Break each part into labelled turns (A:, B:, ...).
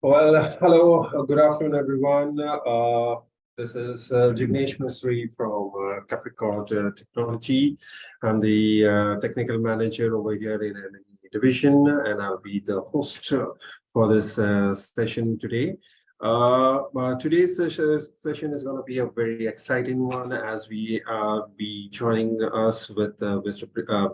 A: Well, hello, good afternoon, everyone. This is Jignesh Misri from Capricorn Technology. I'm the technical manager over here in an division, and I'll be the host for this session today. Today's session is going to be a very exciting one as we be joining us with Mr.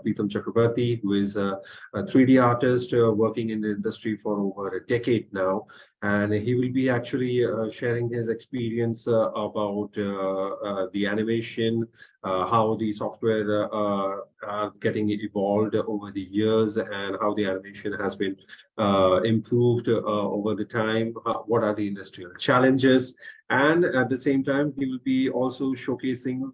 A: Pritam Chakraborty, who is a 3D artist working in the industry for over a decade now, and he will be actually sharing his experience about the animation, how the software are getting evolved over the years, and how the animation has been improved over the time. What are the industrial challenges? And at the same time, he will be also showcasing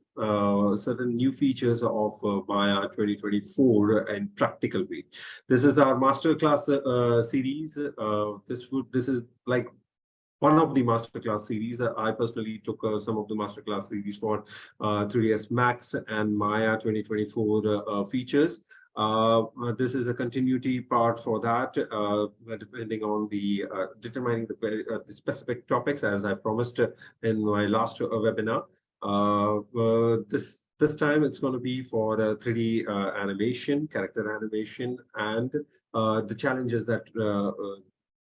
A: certain new features of Maya 2024 in practical way. This is our masterclass series. This is like one of the masterclass series. I personally took some of the masterclass series for 3ds Max and Maya 2024 features. This is a continuity part for that, depending on the determining the specific topics, as I promised in my last webinar. This time it's going to be for 3D animation, character animation, and the challenges that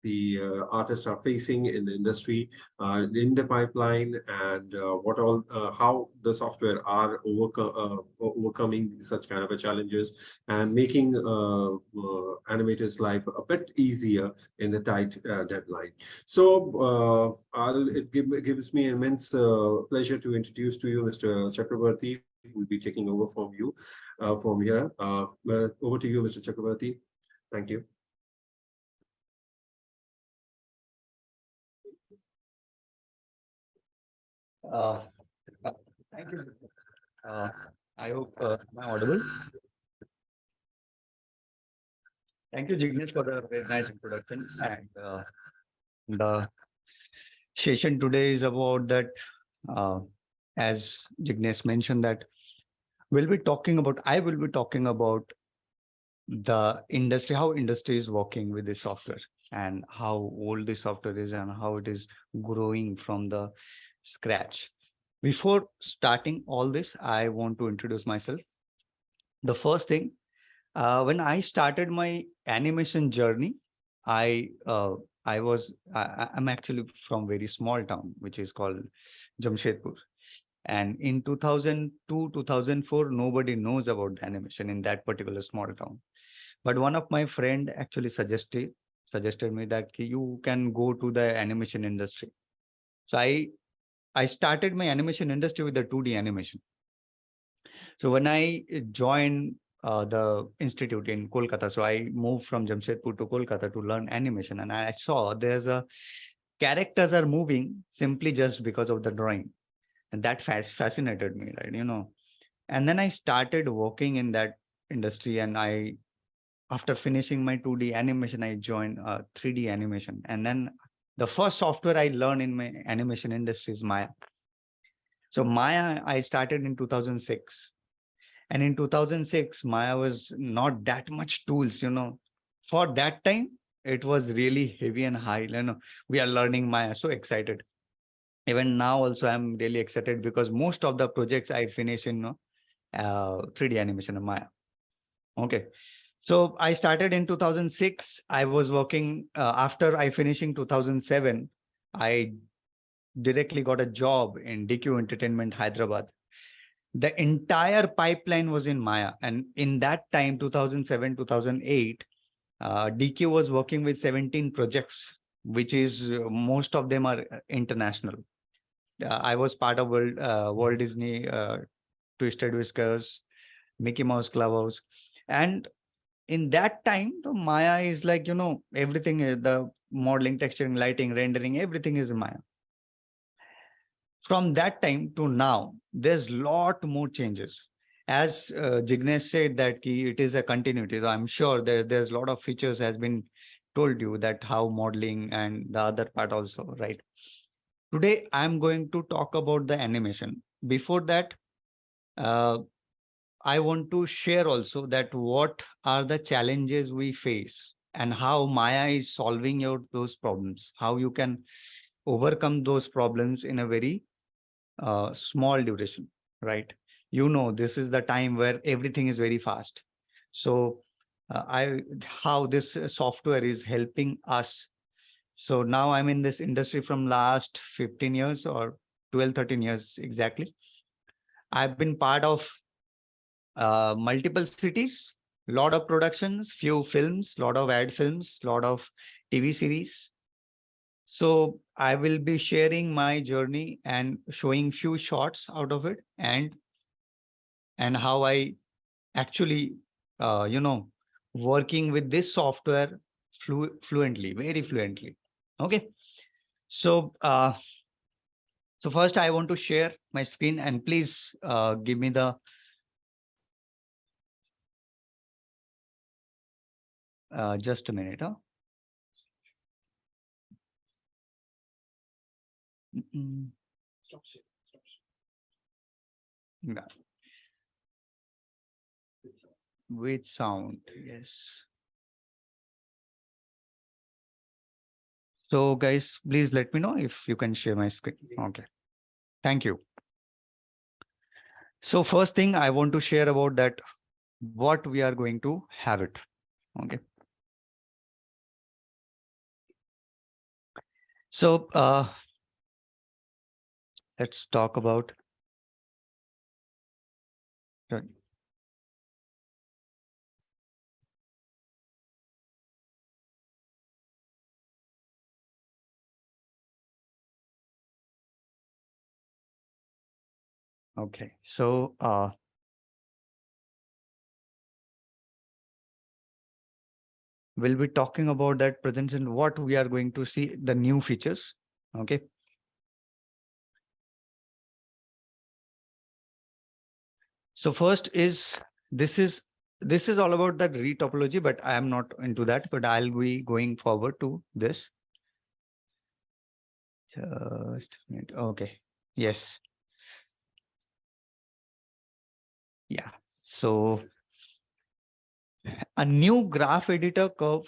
A: the artists are facing in the industry, in the pipeline, and what all, how the software are overcoming such kind of a challenges and making animators' life a bit easier in the tight deadline. So it gives me immense pleasure to introduce to you Mr. Chakraborty, who will be taking over from you from here. Over to you, Mr. Chakraborty. Thank you.
B: Uh, Thank you. Uh, I hope I'm audible. Thank you, Jignesh, for the very nice introduction. And the session today is about that, as Jignesh mentioned, that I will be talking about the industry, how industry is working with the software and how old the software is and how it is growing from the scratch. Before starting all this, I want to introduce myself. The first thing, when I started my animation journey, I uh, I'm actually from very small town, which is called Jamshedpur. And in 2002, 2004, nobody knows about the animation in that particular small town. But one of my friend actually suggested me that you can go to the animation industry. So I started my animation industry with the 2D animation. So when I joined the institute in Kolkata, so I moved from Jamshedpur to Kolkata to learn animation, and I saw there's a characters are moving simply just because of the drawing, and that fascinated me, right? And then I started working in that industry, and after finishing my 2D animation, I joined 3D animation, and then the first software I learned in my animation industry is Maya. So Maya, I started in 2006. And in 2006, Maya was not that much tools, For that time, it was really heavy and high. We are learning Maya, so excited. Even now also, I'm really excited because most of the projects I finish in 3D animation in Maya. Okay. So I started in 2006. I was working after I finishing 2007. I directly got a job in DQ Entertainment, Hyderabad. The entire pipeline was in Maya. And in that time, 2007, 2008, DQ was working with 17 projects, which is most of them are international. I was part of Walt Disney, Twisted Whiskers, Mickey Mouse Clubhouse. And in that time, the Maya is like, everything, the modeling, texturing, lighting, rendering, everything is Maya. From that time to now, there's lot more changes. As Jignesh said that it is a continuity. So I'm sure there's a lot of features has been told you that how modeling and the other part also, right? Today, I'm going to talk about the animation. Before that, I want to share also that what are the challenges we face and how Maya is solving those problems, how you can overcome those problems in a very small duration, right? This is the time where everything is very fast. So I how this software is helping us. So now I'm in this industry from last 15 years or 12, 13 years exactly. I've been part of multiple cities, lot of productions, few films, lot of ad films, lot of TV series. So I will be sharing my journey and showing few shots out of it, and how I actually working with this software fluently, very fluently. Okay. So so first I want to share my screen, and please give me the just a minute. Huh? Mm-mm. Yeah, with sound, yes. So guys, please let me know if you can share my screen. Okay, thank you. So first thing I want to share about that, what we are going to have it. Okay. So let's talk about. Okay, so we'll be talking about that presentation, what we are going to see, the new features. Okay. So first is this is all about that retopology, but I am not into that, but I'll be going forward to this. Just a minute. Okay. Yes. Yeah. So a new graph editor curve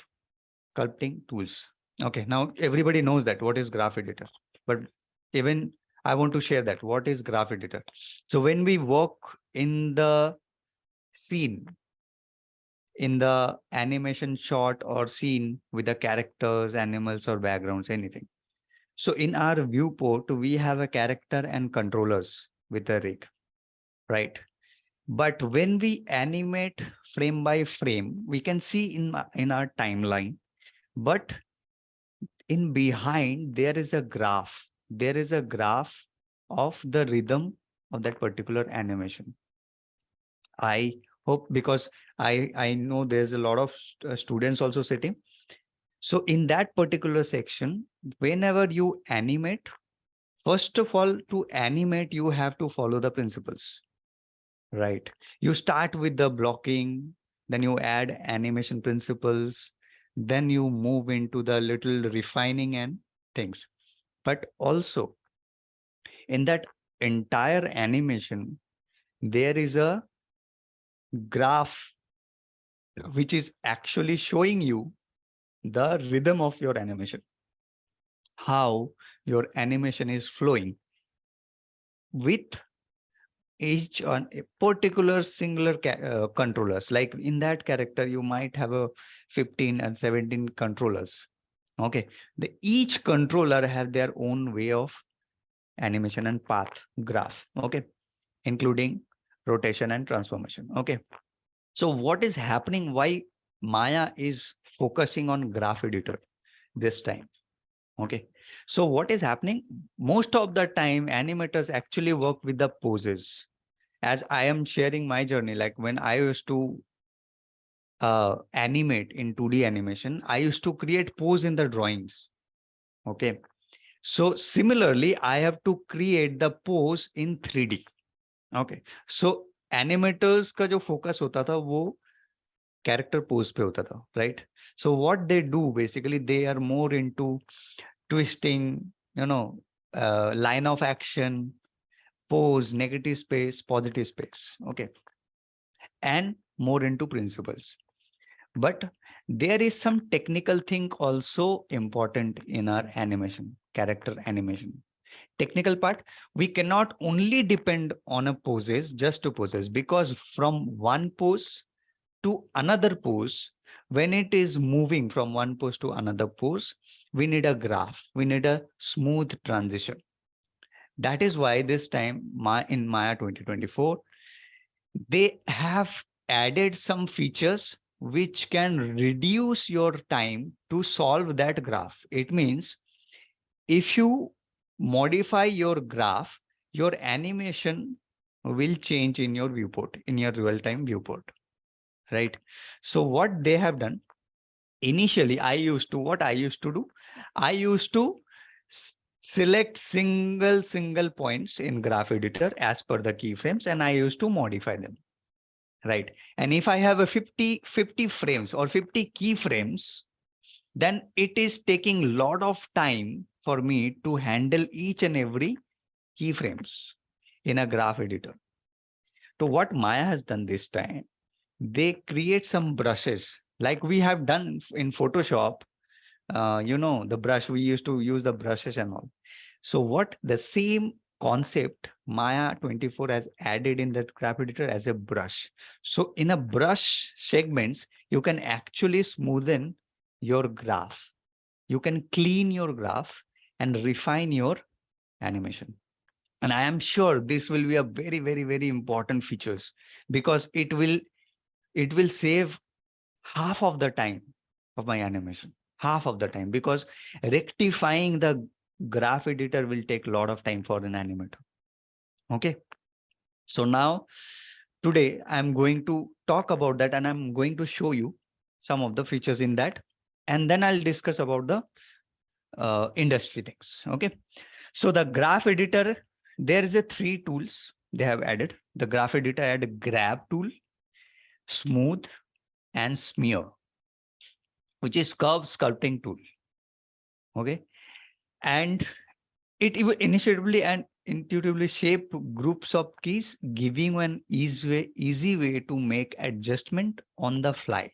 B: sculpting tools. Okay. Now everybody knows that what is graph editor, but even I want to share that what is graph editor. So when we work in the scene, in the animation shot or scene with the characters, animals, or backgrounds, anything. So in our viewport, we have a character and controllers with a rig, right? But when we animate frame by frame, we can see in our timeline, but in behind there is a graph. There is a graph of the rhythm of that particular animation. I hope, because I know there's a lot of students also sitting. So in that particular section, whenever you animate, first of all, to animate, you have to follow the principles, right? You start with the blocking, then you add animation principles, then you move into the little refining and things. But also in that entire animation, there is a graph which is actually showing you the rhythm of your animation, how your animation is flowing with each on a particular singular controllers. Like in that character, you might have a 15 and 17 controllers. Okay. Each controller have their own way of animation and path graph. Okay. Including rotation and transformation. Okay. So what is happening? Why Maya is focusing on graph editor this time? Okay. So what is happening? Most of the time, animators actually work with the poses. As I am sharing my journey, like when I used to animate in 2D animation, I used to create pose in the drawings. Okay. So similarly, I have to create the pose in 3D. Okay. So animators का जो focus होता था वो character pose पे होता था, right? So what they do basically, they are more into twisting, line of action, pose, negative space, positive space. Okay. And more into principles. But there is some technical thing also important in our animation, character animation. Technical part, we cannot only depend on a poses, just to poses, because from one pose to another pose, when it is moving from one pose to another pose, we need a graph, we need a smooth transition. That is why this time in Maya 2024, they have added some features which can reduce your time to solve that graph. It means if you modify your graph, your animation will change in your viewport, in your real-time viewport, right? So what they have done, initially what I used to do, I used to select single points in graph editor as per the keyframes, and I used to modify them, right? And if I have a 50 frames or 50 keyframes, then it is taking lot of time for me to handle each and every keyframes in a graph editor. So what Maya has done this time, they create some brushes like we have done in Photoshop. The brush, we used to use the brushes and all. So what the same concept Maya 24 has added in that graph editor as a brush. So in a brush segments, you can actually smoothen your graph. You can clean your graph and refine your animation. And I am sure this will be a very, very, very important features, because it will save half of the time of my animation, half of the time, because rectifying the graph editor will take a lot of time for an animator. Okay. So now today I'm going to talk about that, and I'm going to show you some of the features in that. And then I'll discuss about the industry things. Okay. So the graph editor, there is a 3 tools they have added. The graph editor added grab tool, smooth, and smear, which is curve sculpting tool. Okay. And it initiatively and intuitively shape groups of keys, giving you an easy way to make adjustment on the fly.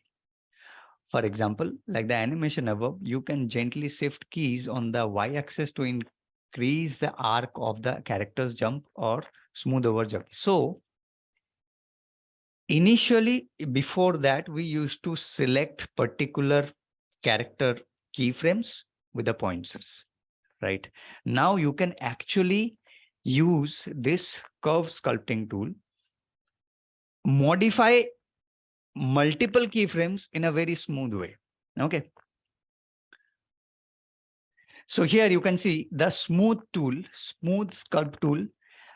B: For example, like the animation above, you can gently shift keys on the y-axis to increase the arc of the character's jump or smooth over jump. So initially, before that, we used to select particular character keyframes with the pointers, right? Now you can actually use this curve sculpting tool, modify multiple keyframes in a very smooth way. Okay. So here you can see the smooth tool, smooth sculpt tool,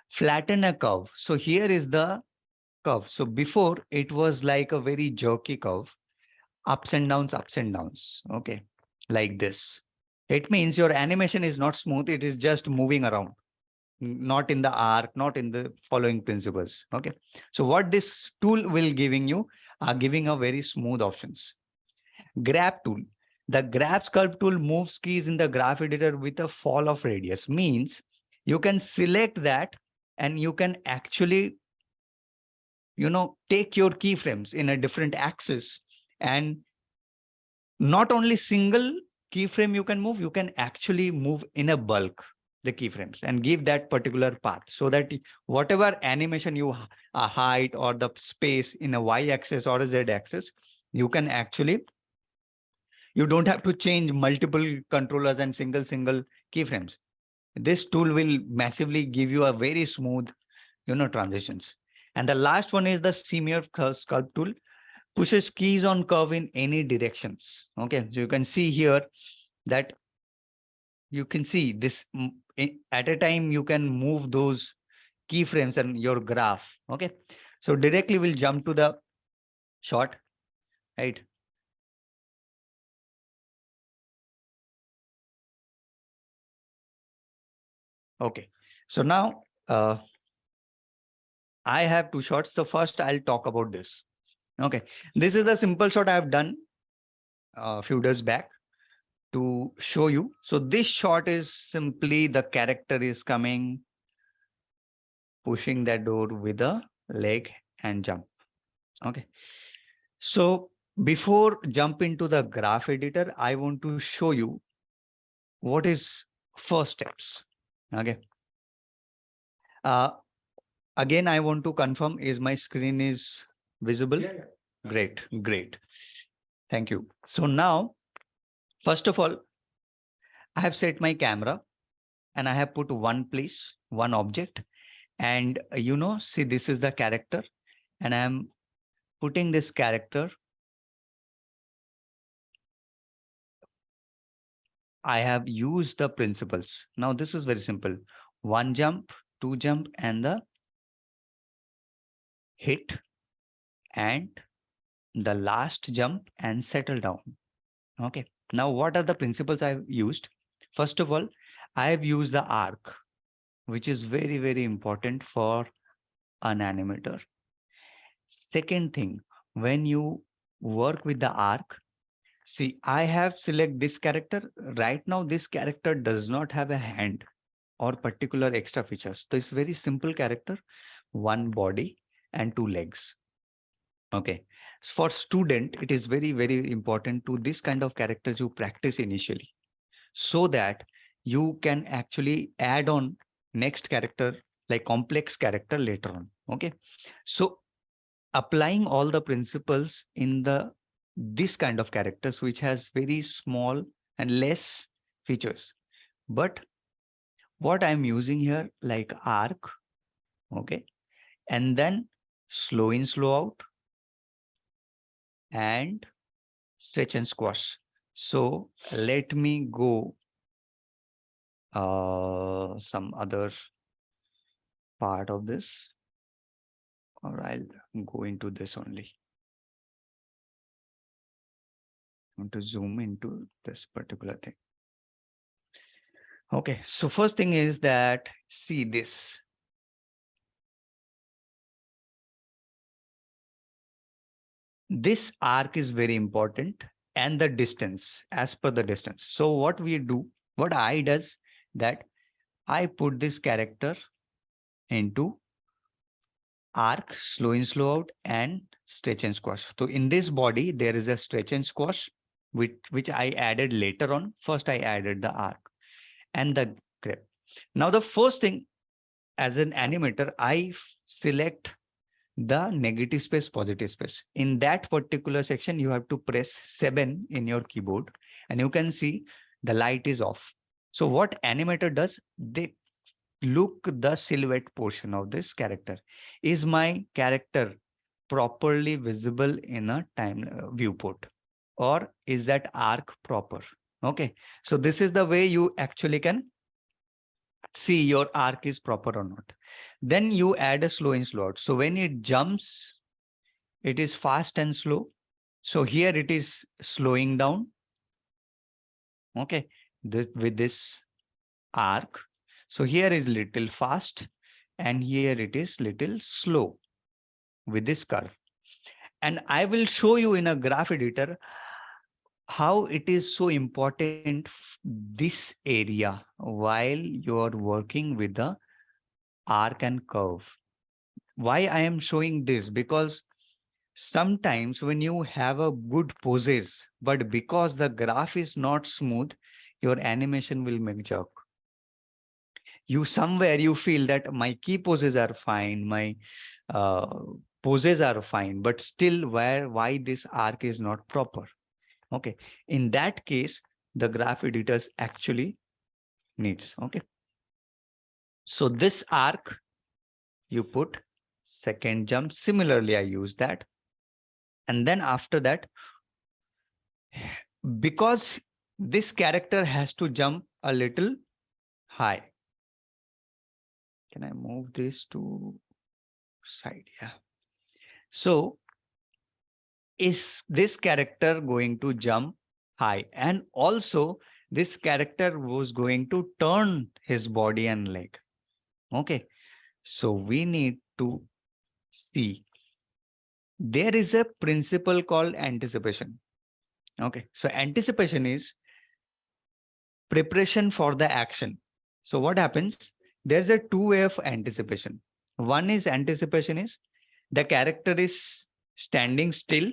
B: flatten a curve. So here is the curve. So before it was like a very jerky curve, ups and downs, ups and downs. Okay. Like this. It means your animation is not smooth. It is just moving around, not in the arc, not in the following principles. Okay. So what this tool will giving you are giving a very smooth options. Grab tool. The grab sculpt tool moves keys in the graph editor with a fall of radius. Means you can select that and you can actually, take your keyframes in a different axis, and not only single keyframe you can move, you can actually move in a bulk the keyframes and give that particular path, so that whatever animation you height or the space in a y-axis or a z-axis, you can actually, you don't have to change multiple controllers and single keyframes. This tool will massively give you a very smooth, transitions. And the last one is the smear sculpt tool, pushes keys on curve in any directions. Okay, so you can see here that you can see this at a time you can move those keyframes and your graph. Okay, so directly we'll jump to the shot, right? Okay, so now I have 2 shots. So first I'll talk about this. Okay, this is the simple shot I have done a few days back to show you. So this shot is simply the character is coming, pushing that door with a leg and jump. Okay. So before jump into the graph editor, I want to show you what is first steps. Okay. Uh, Again, I want to confirm, is my screen is visible?
A: Yeah, yeah.
B: Great, great. Thank you. So now, first of all, I have set my camera and I have put one place, one object. And see, this is the character. And I am putting this character. I have used the principles. Now, this is very simple. One jump, two jump, and the hit, and the last jump and settle down. Okay. Now, what are the principles I've used? First of all, I have used the arc, which is very, very important for an animator. Second thing, when you work with the arc, see, I have select this character. Right now, this character does not have a hand or particular extra features. So it's very simple character, one body and two legs. Okay. For student, it is very, very important to this kind of characters you practice initially, so that you can actually add on next character, like complex character later on. Okay. So applying all the principles in this kind of characters, which has very small and less features. But what I'm using here, like arc, okay, and then slow in, slow out, and stretch and squash. So let me go some other part of this, or I'll go into this only. I want to zoom into this particular thing. Okay, so first thing is that, see this. This arc is very important, and the distance, as per the distance. So what we do, what I does, that I put this character into arc, slow in, slow out, and stretch and squash. So in this body, there is a stretch and squash, which I added later on. First, I added the arc and the grip. Now, the first thing, as an animator, I select the negative space, positive space. In that particular section, you have to press 7 in your keyboard, and you can see the light is off. So what animator does, they look the silhouette portion of this character. Is my character properly visible in a time viewport, or is that arc proper? Okay, so this is the way you actually can see your arc is proper or not. Then you add a slow in, slow out. So when it jumps, it is fast and slow. So here it is slowing down. Okay, with this arc. So here is little fast, and here it is little slow with this curve. And I will show you in a graph editor how it is so important this area while you're working with the arc and curve. Why I am showing this? Because sometimes when you have a good poses, but because the graph is not smooth, your animation will make jerk. You somewhere you feel that my key poses are fine, my uh, poses are fine, but still why this arc is not proper? Okay, in that case, the graph editors actually needs. Okay, so this arc you put second jump. Similarly, I use that, and then after that, because this character has to jump a little high. Can I move this to side? Yeah. So is this character going to jump high? And also this character was going to turn his body and leg. Okay. So we need to see. There is a principle called anticipation. Okay. So anticipation is preparation for the action. So what happens? There's a two way of anticipation. One is anticipation is the character is standing still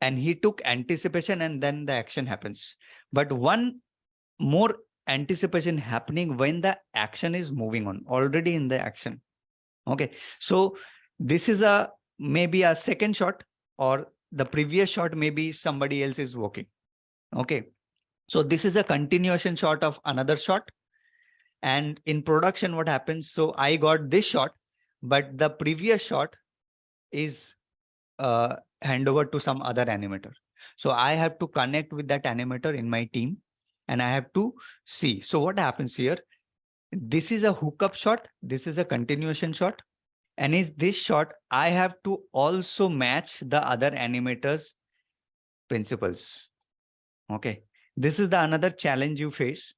B: and he took anticipation and then the action happens. But one more anticipation happening when the action is moving on, already in the action. Okay. So this is a maybe a second shot, or the previous shot, maybe somebody else is working. Okay. So this is a continuation shot of another shot. And in production, what happens? So I got this shot, but the previous shot is hand over to some other animator. So I have to connect with that animator in my team and I have to see. So what happens here? This is a hookup shot. This is a continuation shot. And in this shot, I have to also match the other animator's principles. Okay. This is the another challenge you face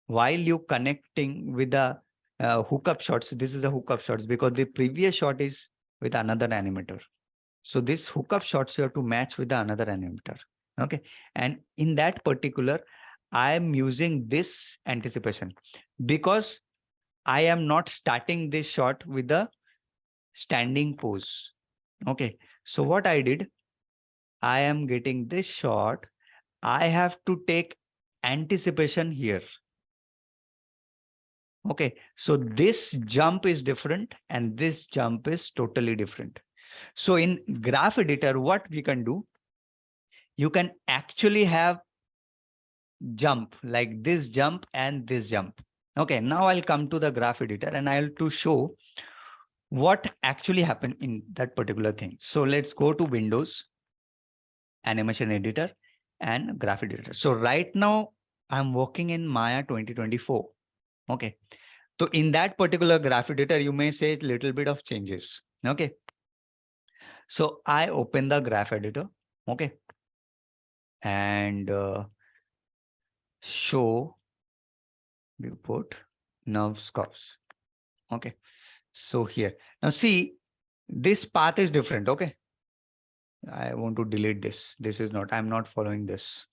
B: while you connecting with the hookup shots. This is a hookup shots because the previous shot is with another animator. So this hookup shots you have to match with the another animator. Okay. And in that particular, I am using this anticipation because I am not starting this shot with the standing pose. Okay. So what I did, I am getting this shot. I have to take anticipation here. Okay. So this jump is different and this jump is totally different. So in graph editor, what we can do, you can actually have jump like this jump and this jump. Okay, now I'll come to the graph editor and I'll to show what actually happened in that particular thing. So let's go to Windows, Animation Editor and Graph Editor. So right now I'm working in Maya 2024. Okay, so in that particular graph editor, you may say a little bit of changes. Okay, so I open the graph editor. Okay, and show viewport nerve curves. Okay, so here now see this path is different. Okay, I want to delete this. This is not, I'm not following this.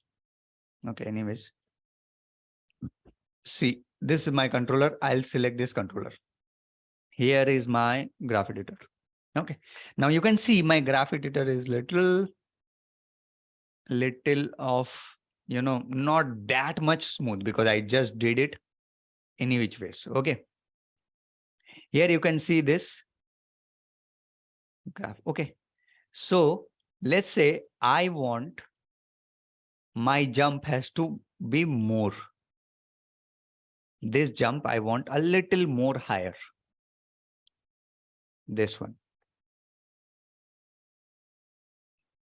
B: Okay, anyways, see this is my controller. I'll select this controller. Here is my graph editor. Okay, now you can see my graph editor is little of, you know, not that much smooth because I just did it any which ways. Okay, here you can see this graph. Okay, so let's say I want my jump has to be more. This jump I want a little more higher. This one.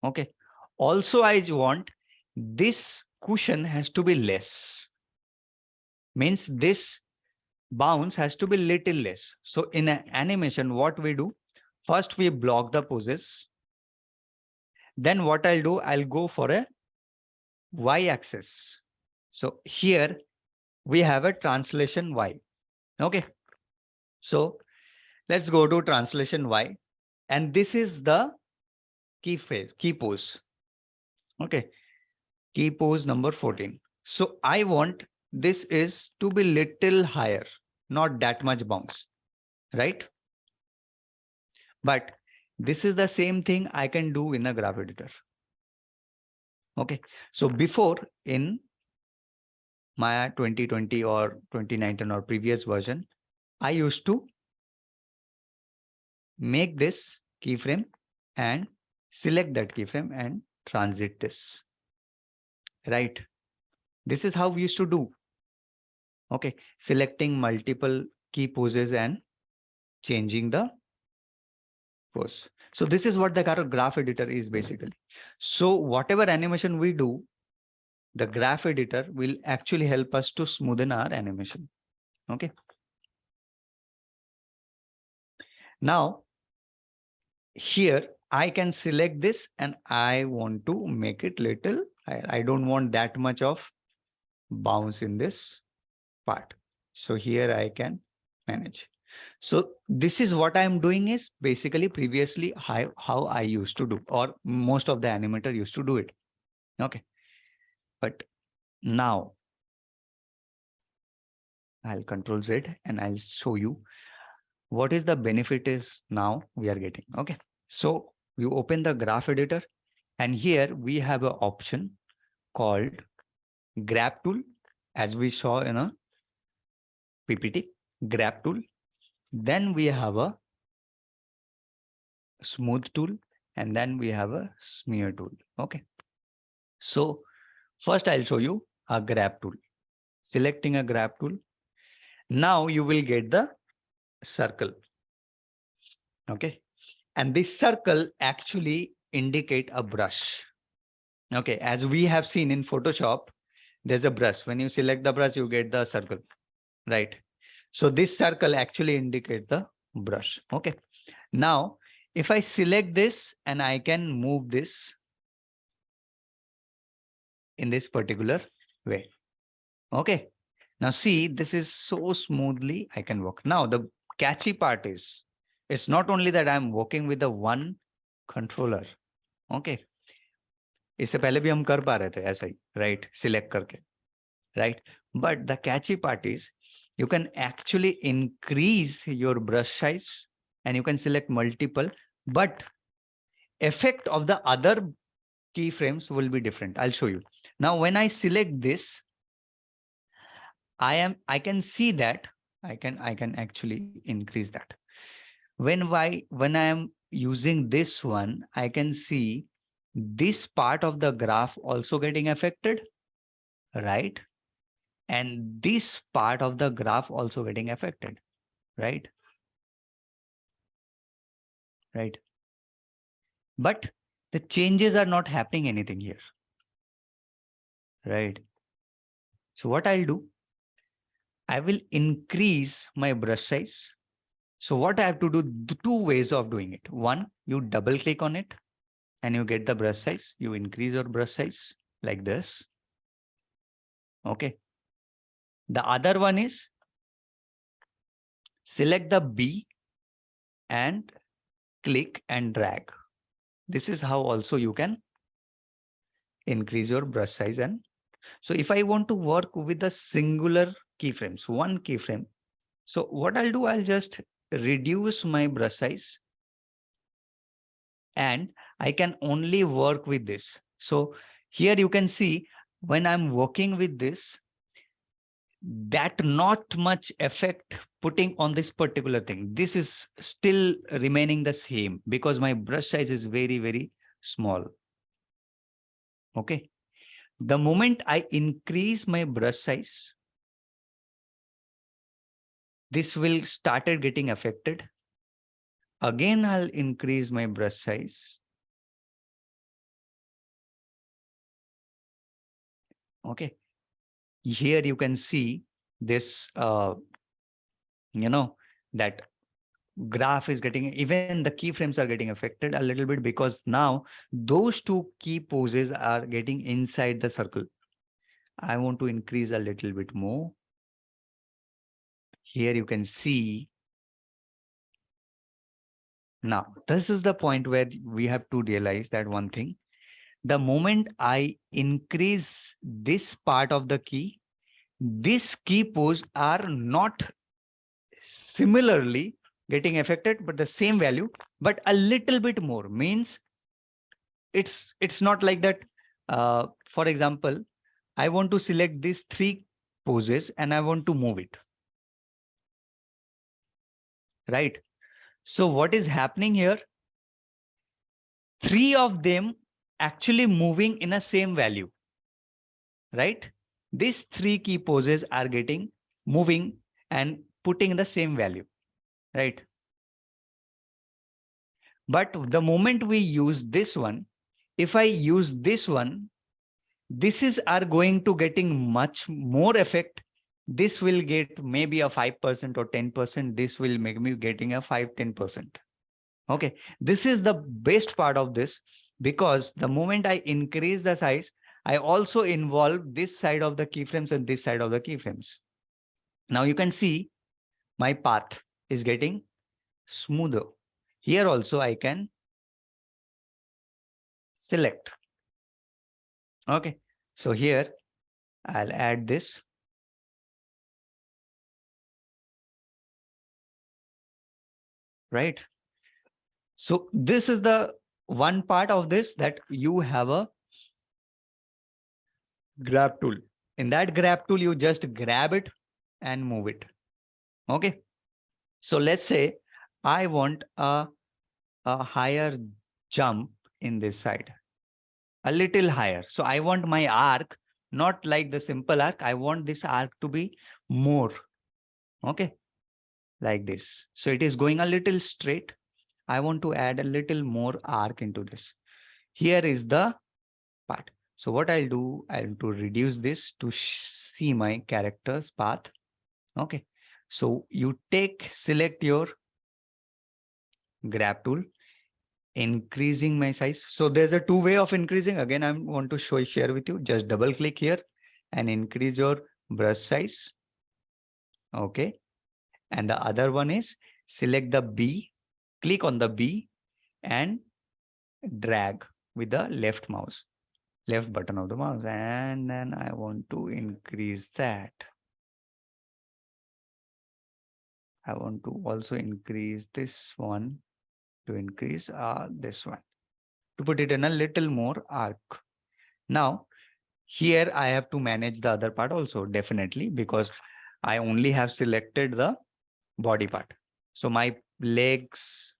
B: Okay. Also, I want this cushion has to be less. Means this bounce has to be little less. So in an animation, what we do? First, we block the poses. Then what I'll do, I'll go for a y-axis. So here we have a translation y. Okay. So let's go to translation y. And this is the key phase, key pose. Okay. Key pose number 14. So I want this is to be little higher, not that much bounce, right? But this is the same thing I can do in a graph editor. Okay. So before in Maya 2020 or 2019 or previous version, I used to make this keyframe and select that keyframe and transit this, right? This is how we used to do. Okay, selecting multiple key poses and changing the pose. So this is what the graph editor is basically. So whatever animation we do, the graph editor will actually help us to smoothen our animation. Okay. Now, here I can select this and I want to make it little higher. I don't want that much of bounce in this part. So here I can manage. So this is what I'm doing is basically previously how I used to do, or most of the animator used to do it. Okay. But now I'll Control Z and I'll show you what is the benefit is now we are getting. Okay. So you open the graph editor And here we have an option called grab tool, as we saw in a PPT, grab tool. Then we have a smooth tool, and then we have a smear tool. Okay. So first I'll show you a grab tool. Selecting a grab tool. Now you will get the circle. Okay. And this circle actually indicate a brush. Okay. As we have seen in Photoshop, there's a brush. When you select the brush, you get the circle, right? So this circle actually indicates the brush. Okay. Now, if I select this and I can move this in this particular way. Okay. Now see, this is so smoothly I can work. Now the catchy part is, it's not only that I'm working with the one controller. Okay. इससे पहले भी हम कर पा रहे थे ऐसा ही, right? Select करके, right? But the catchy part is you can actually increase your brush size and you can select multiple, but effect of the other keyframes will be different. I'll show you. Now, when I select this, I can see that I can actually increase that. When I am using this one, I can see this part of the graph also getting affected, right? And this part of the graph also getting affected, right? Right. But the changes are not happening anything here, right? So what I'll do, I will increase my brush size. So what I have to do, two ways of doing it. One, you double click on it and you get the brush size. You increase your brush size like this. Okay. The other one is select the B and click and drag. This is how also you can increase your brush size. And so if I want to work with the singular keyframes, one keyframe, so what I'll do, I'll just reduce my brush size and I can only work with this. So here you can see when I'm working with this, that not much effect putting on this particular thing. This is still remaining the same because my brush size is very, very small. Okay. The moment I increase my brush size, this will started getting affected. Again, I'll increase my brush size. Okay. Here you can see this, that graph is getting, even the keyframes are getting affected a little bit because now those two key poses are getting inside the circle. I want to increase a little bit more. Here you can see. Now, this is the point where we have to realize that one thing. The moment I increase this part of the key, these key pose are not similarly getting affected, but the same value, but a little bit more. Means it's not like that. For example, I want to select these three poses and I want to move it. Right. So what is happening here? Three of them actually moving in a same value. Right. These three key poses are getting moving and putting in the same value. Right. But the moment we use this one, if I use this one, this is are going to getting much more effect. This will get maybe a 5% or 10%. This will make me getting a 5-10%. Okay. This is the best part of this because the moment I increase the size, I also involve this side of the keyframes and this side of the keyframes. Now you can see my path is getting smoother. Here also I can select. Okay. So here I'll add this. Right. So this is the one part of this, that you have a grab tool. In that grab tool, you just grab it and move it. Okay. So let's say I want a higher jump in this side, a little higher. So I want my arc, not like the simple arc. I want this arc to be more. Okay. Like this. So it is going a little straight. I want to add a little more arc into this. Here is the part. So what I'll do, I'll to reduce this to see my character's path. Okay. So you select your grab tool, increasing my size. So there's a two way of increasing. Again, I want to share with you. Just double click here and increase your brush size. Okay. And the other one is select the B, click on the B and drag with the left button of the mouse. And then I want to increase that. I want to also increase this one to increase this one to put it in a little more arc. Now, here I have to manage the other part also, definitely, because I only have selected the body part. So my legs,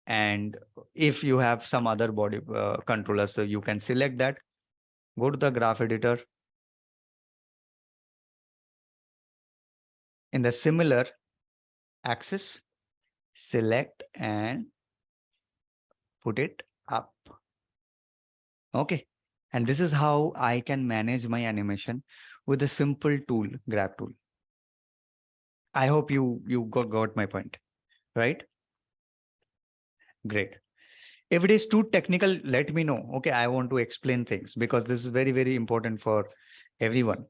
B: and if you have some other body controller, so you can select that. Go to the graph editor. In the similar axis, select and put it up. Okay. And this is how I can manage my animation with a simple tool, grab tool. I hope you got my point, right? Great. If it is too technical, let me know. Okay, I want to explain things because this is very, very important for everyone.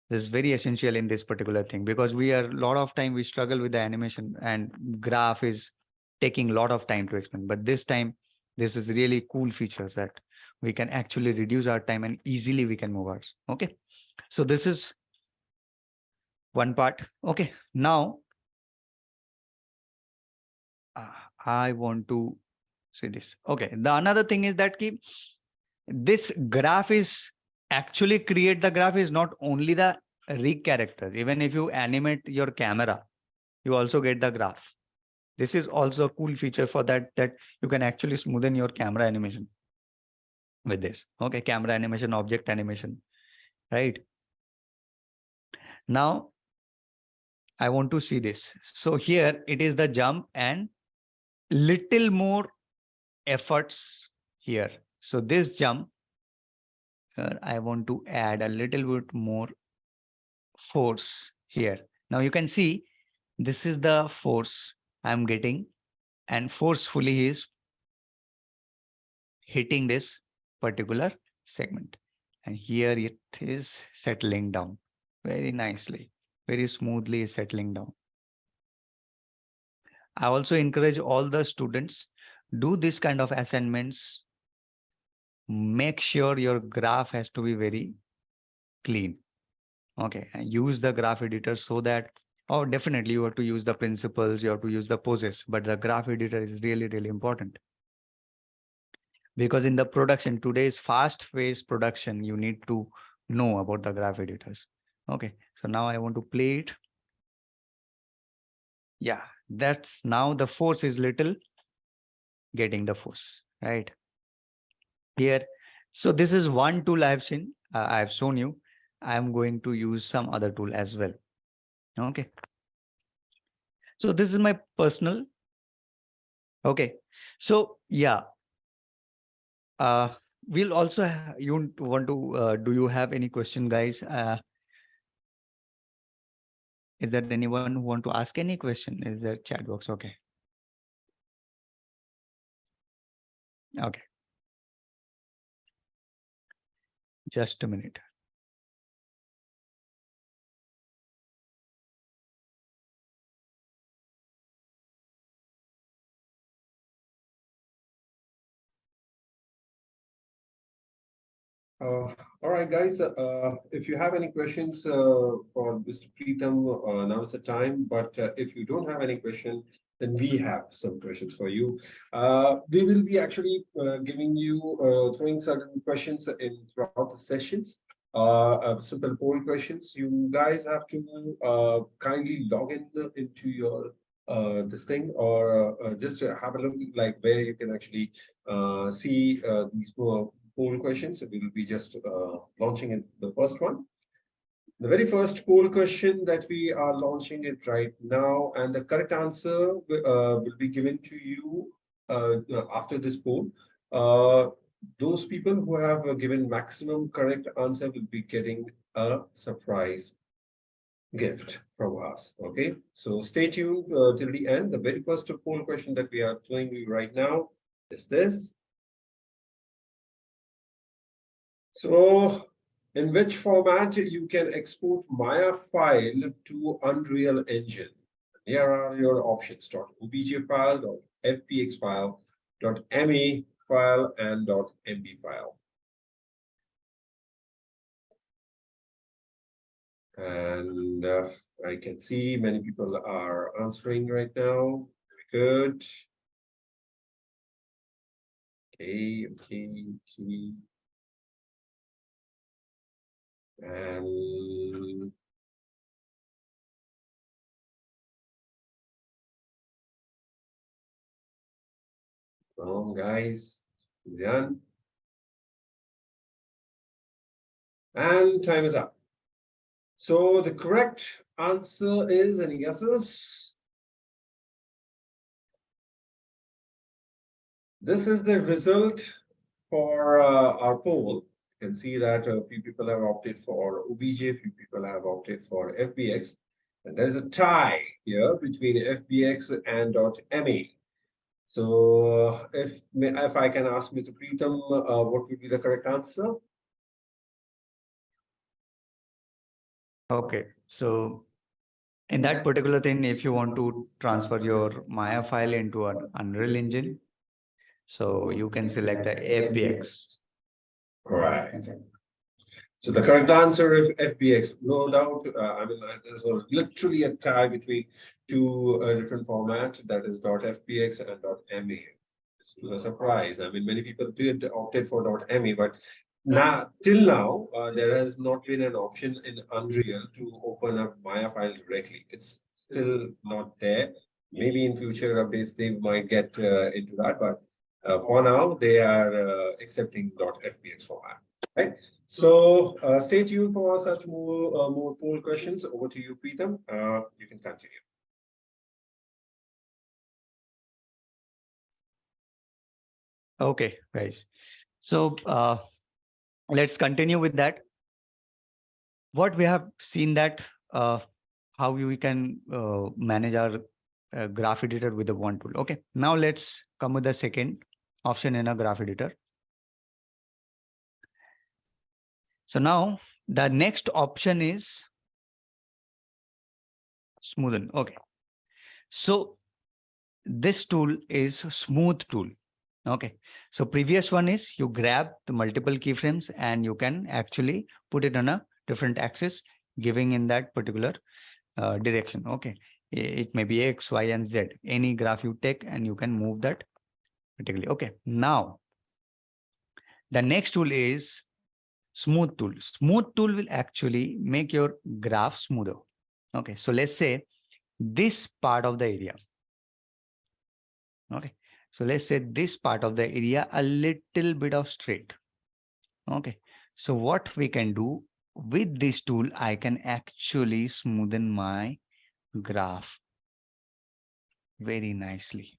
B: This is very essential in this particular thing because a lot of time we struggle with the animation and graph is taking a lot of time to explain. But this time, this is really cool features that we can actually reduce our time and easily we can move ours. Okay. So this is one part. Okay. Now, I want to see this. Okay. The another thing is that this graph is actually create the graph is not only the rig characters. Even if you animate your camera, you also get the graph. This is also a cool feature for that you can actually smoothen your camera animation with this. Okay, camera animation, object animation, right? Now, I want to see this. So here it is the jump and little more efforts here. So this jump, I want to add a little bit more force here. Now you can see this is the force I'm getting and forcefully is hitting this particular segment. And here it is settling down very nicely, very smoothly settling down. I also encourage all the students, do this kind of assignments. Make sure your graph has to be very clean. Okay, and use the graph editor so that, oh, definitely you have to use the principles, you have to use the poses, but the graph editor is really, really important. Because in the production, today's fast-paced production, you need to know about the graph editors. Okay, so now I want to play it. Yeah, that's now the force is little getting the force, right? Here, so this is one tool I've seen, I've shown you. I'm going to use some other tool as well. Okay. So this is my personal. Okay. So yeah, we'll also you want to do you have any question, guys? Is there anyone who want to ask any question? Is there chat box? Okay. Okay. Just a minute.
A: All right, guys. If you have any questions for Mr. Pritam, now is the time. But if you don't have any question, then we have some questions for you. We will be actually giving you, throwing certain questions in throughout the sessions. Simple poll questions. You guys have to kindly log in into your this thing, or just have a look like where you can actually see these poll questions. We will be just launching in the first one. The very first poll question that we are launching it right now, and the correct answer will be given to you after this poll. Those people who have given maximum correct answer will be getting a surprise gift from us. Okay, so stay tuned till the end. The very first poll question that we are showing you right now is this. So, in which format you can export Maya file to Unreal Engine? Here are your options: .obj file, .fpx file, .me file, and .mb file. And I can see many people are answering right now. Very good. Okay. And come on, guys, done. And time is up. So the correct answer is, any guesses? This is the result for our poll. You can see that a few people have opted for OBJ, a few people have opted for FBX. And there's a tie here between FBX and .me. So if I can ask Mr. Pritam, what would be the correct answer?
B: Okay, so in that particular thing, if you want to transfer your Maya file into an Unreal Engine, so you can select the FBX.
A: Right. So the correct answer is FBX, no doubt. I mean, there's literally a tie between two different formats, that is .fpx and .me. It's no surprise. I mean, many people did opted for .me, but now till now there has not been an option in Unreal to open up Maya file directly. It's still not there. Maybe in future updates they might get into that, but for now they are accepting .fpx format. Right. So stay tuned for such more poll questions. Over to you, Pritam. You can continue.
B: Okay, guys. So let's continue with that. What we have seen that how we can manage our graph editor with the one tool. Okay, now let's come with the second option in a graph editor. So now the next option is smoothen. Okay, so this tool is smooth tool. Okay, so previous one is you grab the multiple keyframes and you can actually put it on a different axis, giving in that particular direction. Okay, it may be X, Y, and Z. Any graph you take and you can move that particularly. Okay, now the next tool is smooth tool. Smooth tool will actually make your graph smoother. Okay, so let's say this part of the area. Okay, so let's say this part of the area a little bit of straight. Okay, so what we can do with this tool, I can actually smoothen my graph very nicely.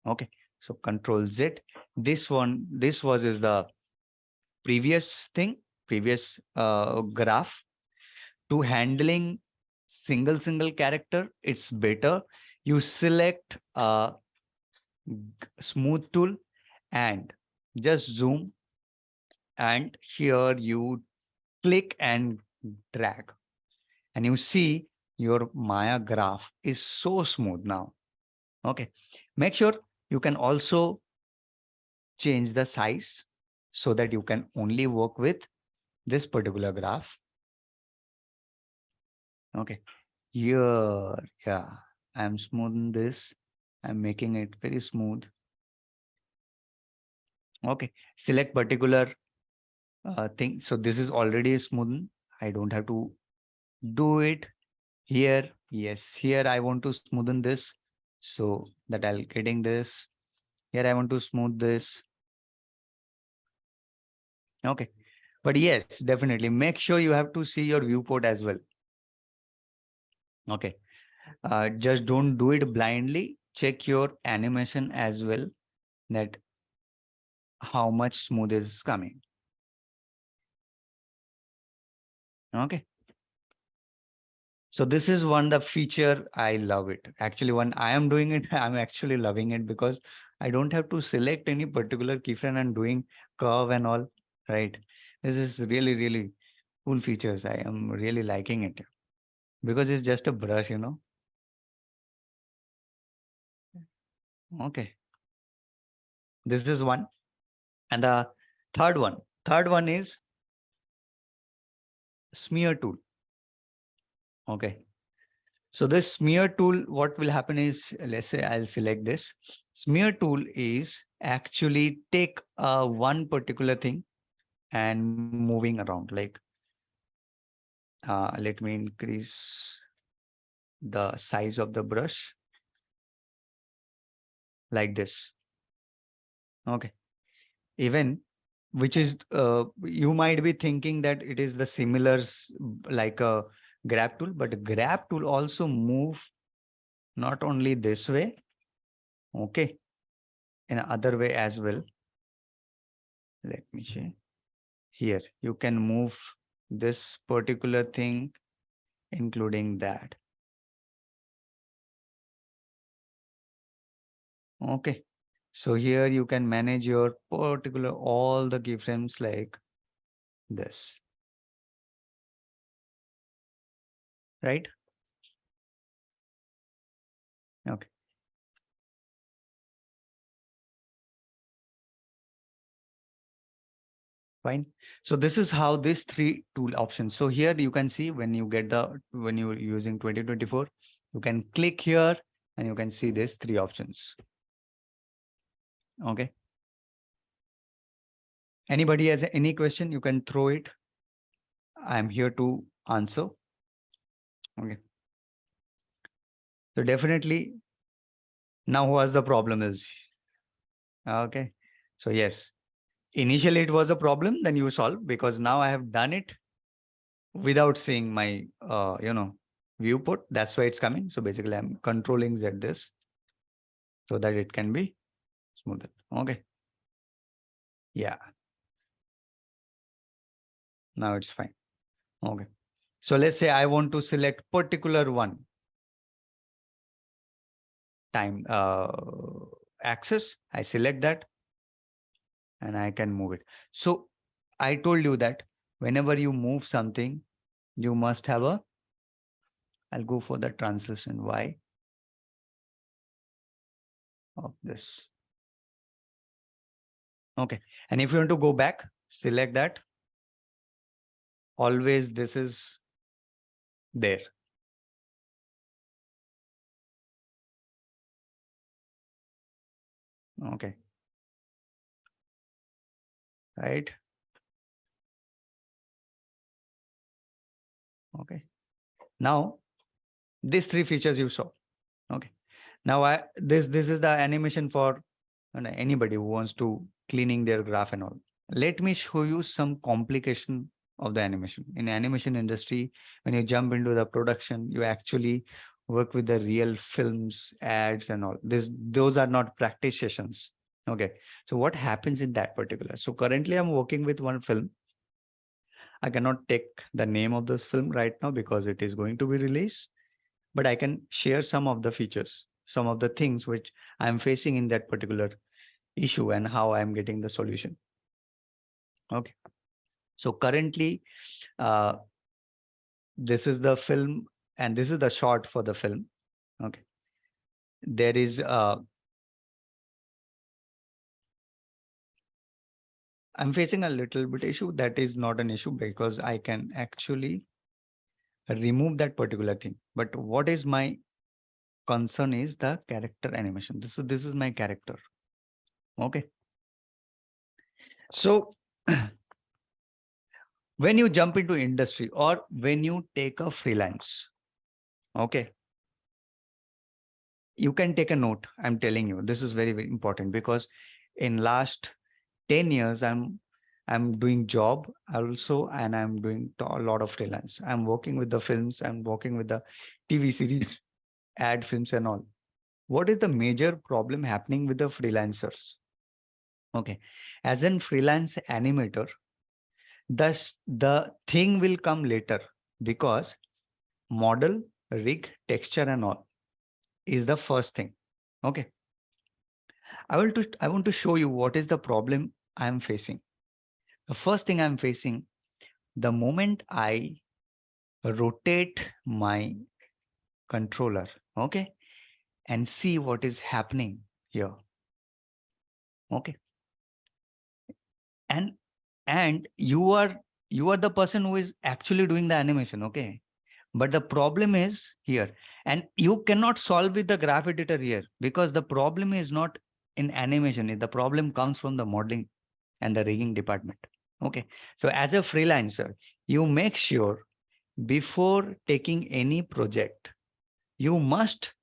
B: Okay, so Control Z. This was is the previous thing, previous graph. To handling single character, it's better you select a smooth tool and just zoom, and here you click and drag, and you see your Maya graph is so smooth now. Okay, make sure you can also change the size so that you can only work with this particular graph. Okay, here, yeah, I'm smoothing this. I'm making it very smooth. Okay, select particular thing. So this is already smoothened. I don't have to do it here. Yes, here I want to smoothen this so that I'll getting this. Here I want to smooth this. Okay, but yes, definitely make sure you have to see your viewport as well. Okay, just don't do it blindly. Check your animation as well, that how much smooth is coming. Okay. So this is one the feature I love it. Actually, when I am doing it, I'm actually loving it because I don't have to select any particular keyframe and doing curve and all. Right. This is really, really cool features. I am really liking it because it's just a brush, you know. Okay. This is one. And the third one is smear tool. Okay. So this smear tool, what will happen is, let's say I'll select this. Smear tool is actually take one particular thing and moving around. Like, let me increase the size of the brush like this. Okay. Even which is, you might be thinking that it is the similar like a grab tool, but grab tool also move not only this way, okay, in other way as well. Let me see. Here, you can move this particular thing, including that. Okay. So here you can manage your particular, all the keyframes like this, right? Okay. Fine. So this is how these three tool options. So here you can see when you get when you're using 2024, you can click here and you can see these three options. Okay. Anybody has any question, you can throw it. I'm here to answer. Okay. So definitely now what's the problem is, okay. So yes, initially it was a problem, then you solve because now I have done it without seeing my, viewport. That's why it's coming. So basically I'm controlling Z this so that it can be smoother. Okay. Yeah. Now it's fine. Okay. So let's say I want to select particular one time axis. I select that and I can move it. So I told you that whenever you move something, you must have I'll go for the translation Y of this. Okay. And if you want to go back, select that. Always this is there. Okay. Right. Okay. Now these three features you saw. Okay. Now this is the animation for anybody who wants to cleaning their graph and all. Let me show you some complication of the animation. In animation industry, when you jump into the production, you actually work with the real films, ads and all. Those are not practice sessions. Okay. So what happens in that particular? So currently I'm working with one film. I cannot take the name of this film right now because it is going to be released, but I can share some of the features, some of the things which I'm facing in that particular issue and how I'm getting the solution. Okay. So currently, this is the film and this is the shot for the film. Okay. There is, I'm facing a little bit issue. That is not an issue because I can actually remove that particular thing. But what is my concern is the character animation. This is my character. Okay. So when you jump into industry or when you take a freelance, okay, you can take a note. I'm telling you, this is very, very important, because in last 10 years, I'm doing job also, and I'm doing a lot of freelance. I'm working with the films, I'm working with the TV series, ad films and all. What is the major problem happening with the freelancers? Okay. As in freelance animator, the thing will come later, because model, rig, texture and all is the first thing. Okay. I want to show you what is the problem I'm facing. The first thing I'm facing, the moment I rotate my controller, okay, and see what is happening here. Okay. And you are the person who is actually doing the animation, okay? But the problem is here, and you cannot solve with the graph editor here, because the problem is not in animation. The problem comes from the modeling and the rigging department. Okay. So as a freelancer, you make sure before taking any project, you must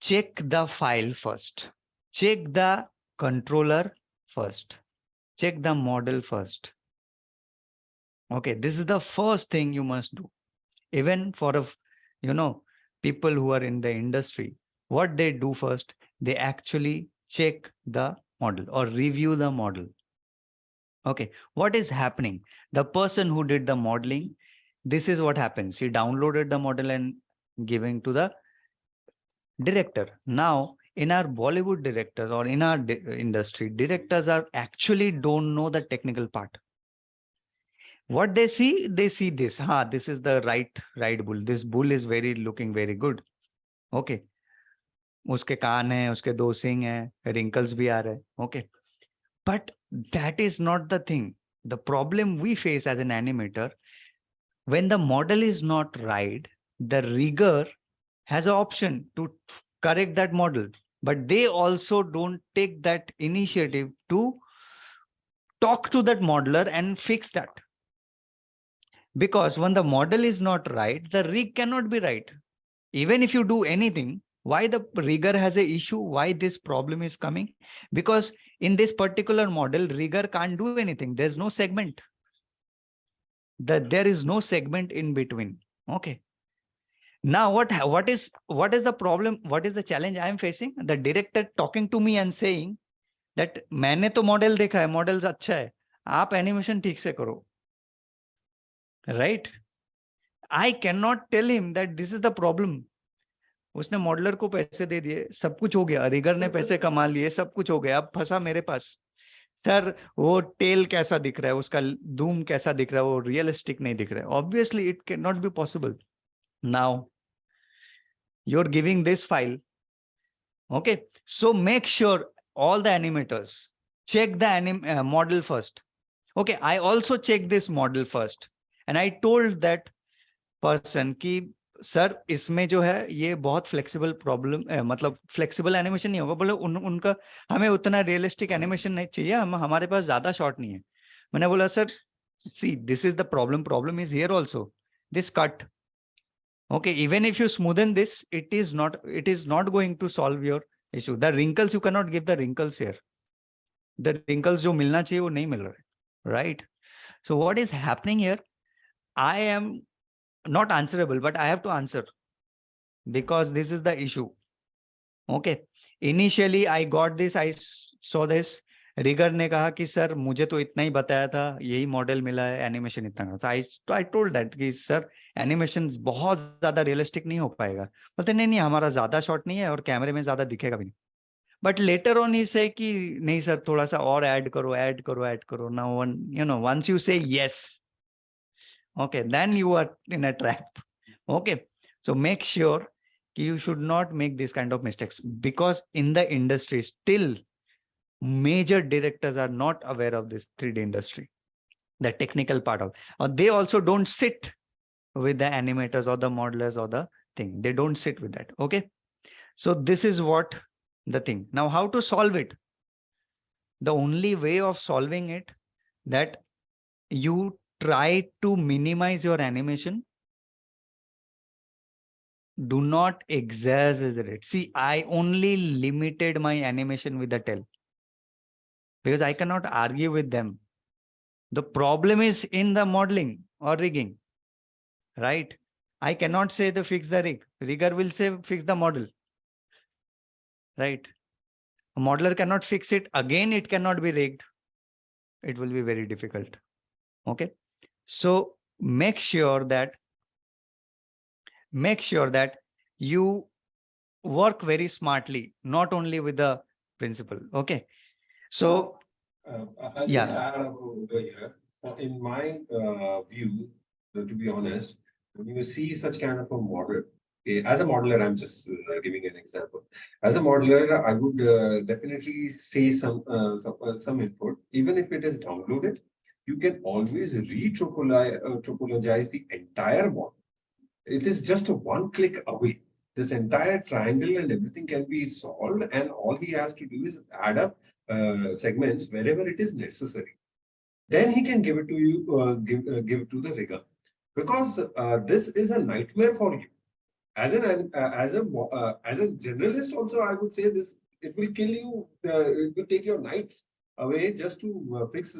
B: check the file first, check the controller first, check the model first. Okay, this is the first thing you must do. Even for people who are in the industry, what they do first, they actually check the model or review the model. Okay, what is happening? The person who did the modeling, this is what happens. He downloaded the model and giving to the director. Now, in our Bollywood directors or in our industry, directors are actually don't know the technical part. What they see this. This is the right bull. This bull is looking very good. Okay. उसके कान है, उसके 2 सिंग है, wrinkles भी आ रहे हैं. Okay. But that is not the thing. The problem we face as an animator, when the model is not right, the rigger has an option to correct that model, but they also don't take that initiative to talk to that modeler and fix that. Because when the model is not right, the rig cannot be right. Even if you do anything, why the rigger has an issue, why this problem is coming? Because in this particular model, rigger can't do anything. There's no segment. There is no segment in between. Okay. Now, what is the problem? What is the challenge I am facing? The director talking to me and saying that मैंने तो model देखा है, model अच्छा है, आप animation ठीक से करो. Right? I cannot tell him that this is the problem. उसने मॉडलर को पैसे दे दिए, सब कुछ हो गया, रिगर ने पैसे कमा लिए, सब कुछ हो गया, अब फंसा मेरे पास. सर वो टेल कैसा दिख रहा है, उसका धूम कैसा दिख रहा है, वो रियलिस्टिक नहीं दिख रहा है. Obviously it can not be possible. Now you're giving this file. Okay, so make sure all the animators check the model first. Okay, I also check this model first, and I told that person कि sir इसमें जो है ये बहुत flexible problem मतलब flexible animation नहीं होगा. बोले उनका हमें उतना रियलिस्टिक एनिमेशन नहीं चाहिए, हमारे पास ज्यादा शॉट नहीं है. मैंने बोला sir see this is the problem is here also, this cut. Okay, even if you smoothen this, it is not going to solve your issue. The wrinkles, you cannot give the wrinkles here. The wrinkles जो मिलना चाहिए वो नहीं मिल रहा है, right? So what is happening here? I am not answerable, but I have to answer because this is the issue. Okay. Initially, I got this. I saw this. रिगर ने कहा कि सर मुझे तो इतना ही बताया था, यही मॉडल मिला है, एनिमेशन इतना था. आई टोल्ड दैट कि सर एनिमेशन बहुत ज्यादा रियलिस्टिक नहीं हो पाएगा. बोलते नहीं हमारा ज्यादा शॉट नहीं है और कैमरे में ज्यादा दिखेगा भी नहीं. बट लेटर ऑन ही से कि नहीं सर थोड़ा सा और ऐड करो. नाउ वंस यू से yes, okay, then you are in a trap. Okay, so make sure you should not make this kind of mistakes, because in the industry still major directors are not aware of this 3D industry, the technical part of, or they also don't sit with the animators or the modelers or the thing. They don't sit with that. Okay, So this is what the thing. Now, how to solve it? The only way of solving it, that you try to minimize your animation. Do not exaggerate. See, I only limited my animation with the tail because I cannot argue with them. The problem is in the modeling or rigging, right? I cannot say the fix the rig. Rigger will say fix the model, right? A modeler cannot fix it. Again, it cannot be rigged. It will be very difficult. Okay. So make sure that you work very smartly, not only with the principle. Okay. So
A: I'll just
B: yeah,
A: add up over here. In my view, to be honest, when you see such kind of a model, okay, as a modeler, I'm just giving an example. As a modeler, I would definitely say some input, even if it is downloaded. You can always topologize the entire model. It is just a one click away. This entire triangle and everything can be solved, and all he has to do is add up segments wherever it is necessary. Then he can give it to you, give it to the rigger, because this is a nightmare for you. As a generalist, also I would say this, it will kill you. It will take your nights away just to fix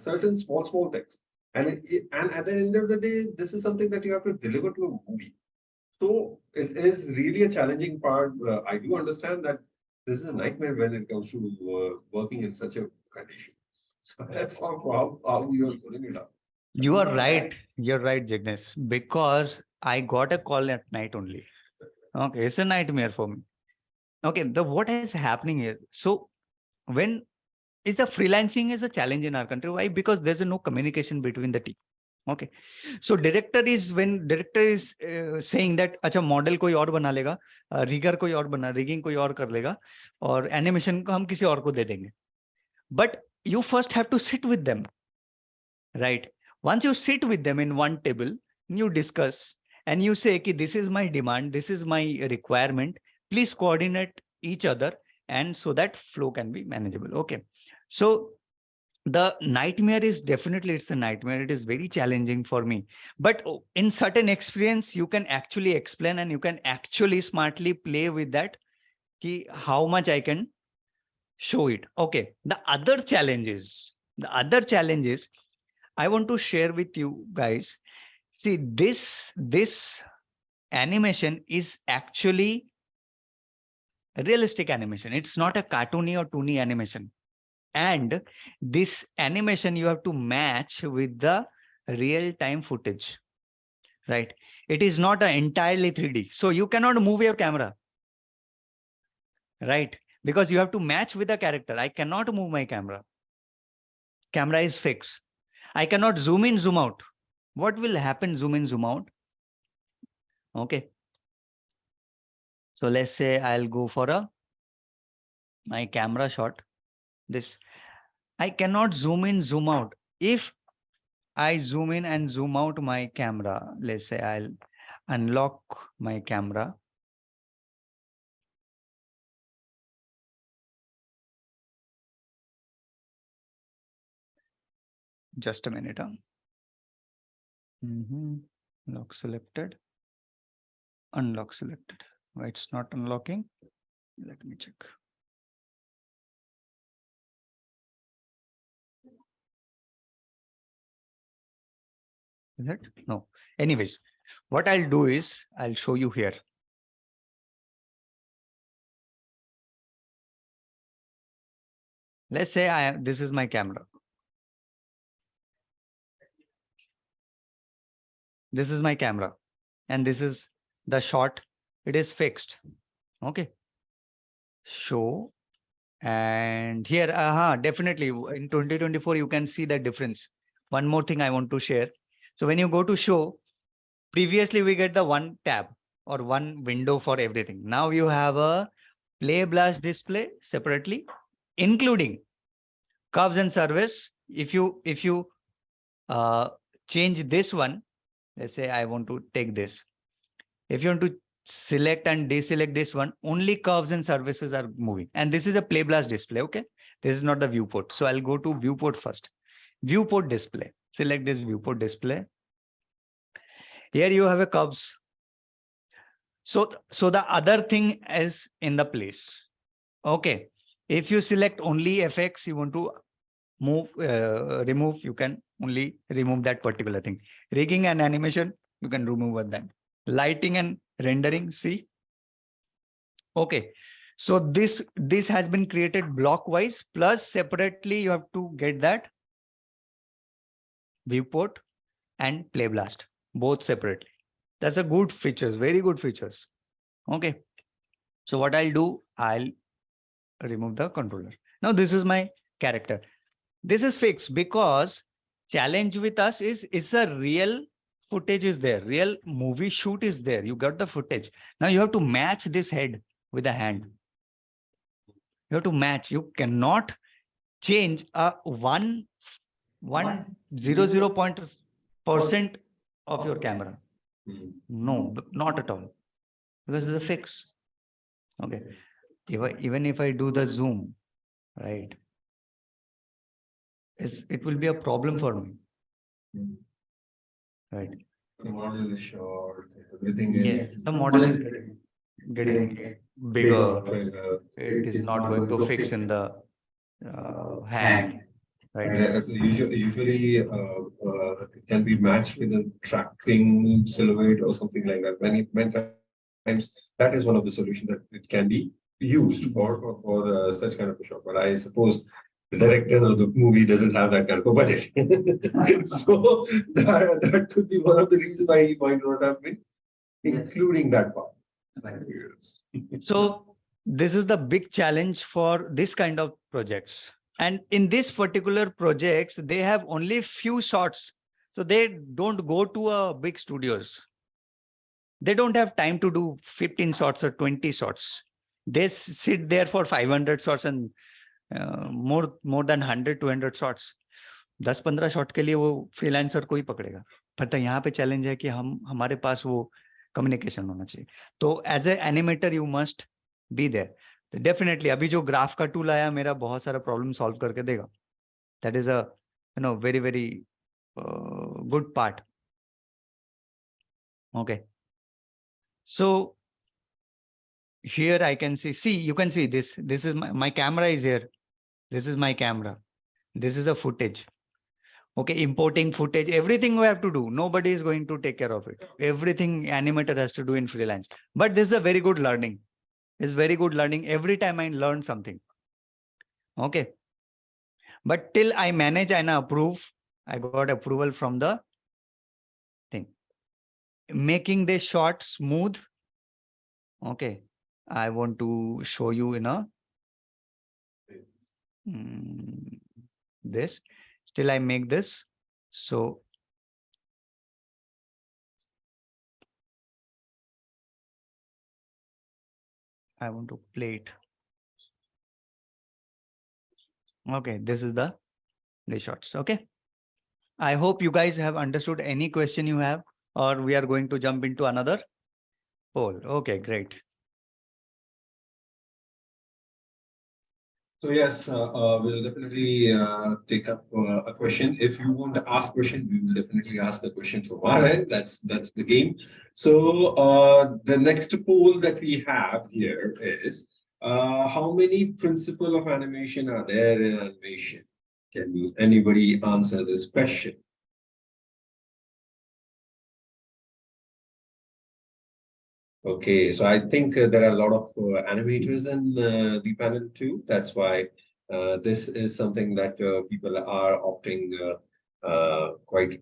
A: certain small things. And at the end of the day, this is something that you have to deliver to a movie. So it is really a challenging part. I do understand that this is a nightmare when it comes to working in such a condition. So that's how you are putting it up.
B: you are right. You're right, Jignesh, because I got a call at night only. Okay, it's a nightmare for me. Okay, the what is happening here? So when is the freelancing is a challenge in our country? Why? Because there's no communication between the team. Okay, so when director is saying that अच्छा model कोई और बना लेगा, rigour कोई और बना, rigging कोई और कर लेगा, और एनिमेशन को हम किसी और को दे देंगे. But you first have to sit with them, right? Once you sit with them in one table, you discuss and you say, "Ki this is my demand, this is my requirement. Please coordinate each other, and so that flow can be manageable." Okay, so the nightmare is definitely, it's a nightmare. It is very challenging for me, but in certain experience you can actually explain and you can actually smartly play with that, ki how much I can show it. Okay, the other challenges I want to share with you guys. See, this animation is actually realistic animation. It's not a cartoony or toony animation. And this animation you have to match with the real-time footage, right? It is not an entirely 3D. So you cannot move your camera, right? Because you have to match with the character. I cannot move my camera. Camera is fixed. I cannot zoom in, zoom out. What will happen zoom in, zoom out? Okay. So let's say I'll go for my camera shot. This, I cannot zoom in, zoom out. If I zoom in and zoom out my camera, let's say I'll unlock my camera. Just a minute. Lock selected. Unlock selected. Why it's not unlocking? Let me check. Is it? No. Anyways, what I'll do is I'll show you here. Let's say this is my camera. This is my camera, and this is the shot. It is fixed. Okay. Show. And here, definitely in 2024, you can see the difference. One more thing I want to share. So when you go to show, previously we get the one tab or one window for everything. Now you have a play blast display separately, including curves and service. If you change this one, let's say I want to take this. If you want to select and deselect this one, only curves and surfaces are moving. And this is a play blast display, okay? This is not the viewport. So I'll go to viewport first. Viewport display. Select this viewport display. Here you have a curves. So the other thing is in the place. Okay. If you select only FX, you want to remove, you can only remove that particular thing. Rigging and animation, you can remove that. Lighting and rendering, see. Okay. So this has been created blockwise, plus separately you have to get that viewport and play blast, both separately. That's a good features, very good features. Okay. So what I'll do, I'll remove the controller. Now this is my character. This is fixed because challenge with us is it's a real footage is there. Real movie shoot is there. You got the footage. Now you have to match this head with a hand. You have to match. You cannot change a 100% of your camera. No, not at all. Because it's a fix. Okay. Even if I do the zoom, right? It will be a problem for me. Right.
A: The model is short, everything
B: Yes,
A: is.
B: the model is getting bigger. It is not going to fix in the hand. Right.
A: Usually, it can be matched with a tracking silhouette or something like that. Many times, that is one of the solutions that it can be used for such kind of a shot. But I suppose the director of the movie doesn't have that kind of a budget. So that could be one of the reasons why he might not have been including that part.
B: So this is the big challenge for this kind of projects. And in this particular projects, they have only few shots. So they don't go to a big studios. They don't have time to do 15 shots or 20 shots. They sit there for 500 shots and more than 100-200 shots. 10-15 shot के लिए वो freelancer को ही पकड़ेगा. पर यहाँ पे challenge है कि हमारे पास वो कम्युनिकेशन होना चाहिए. तो as a animator you must be there. Definitely अभी जो ग्राफ का टूल आया मेरा बहुत सारा प्रॉब्लम सॉल्व करके देगा. That is a very very good part. Okay. So here I can see you can see this is my camera is here. This is my camera. This is the footage. Okay, importing footage, everything we have to do. Nobody is going to take care of it. Everything animator has to do in freelance. But this is a very good learning. It's very good learning. Every time I learn something. Okay. But till I manage and approve, I got approval from the thing. Making this shot smooth. Okay. I want to show you in a this. Still I make this. So I want to play it. Okay, this is the shots. Okay. I hope you guys have understood any question you have, or we are going to jump into another poll. Okay, great.
A: So yes, we'll definitely take up a question. If you want to ask a question, we will definitely ask the question from our end. That's the game. So the next poll that we have here is how many principles of animation are there in animation? Can anybody answer this question? Okay, so I think there are a lot of animators in the panel too. That's why this is something that people are opting quite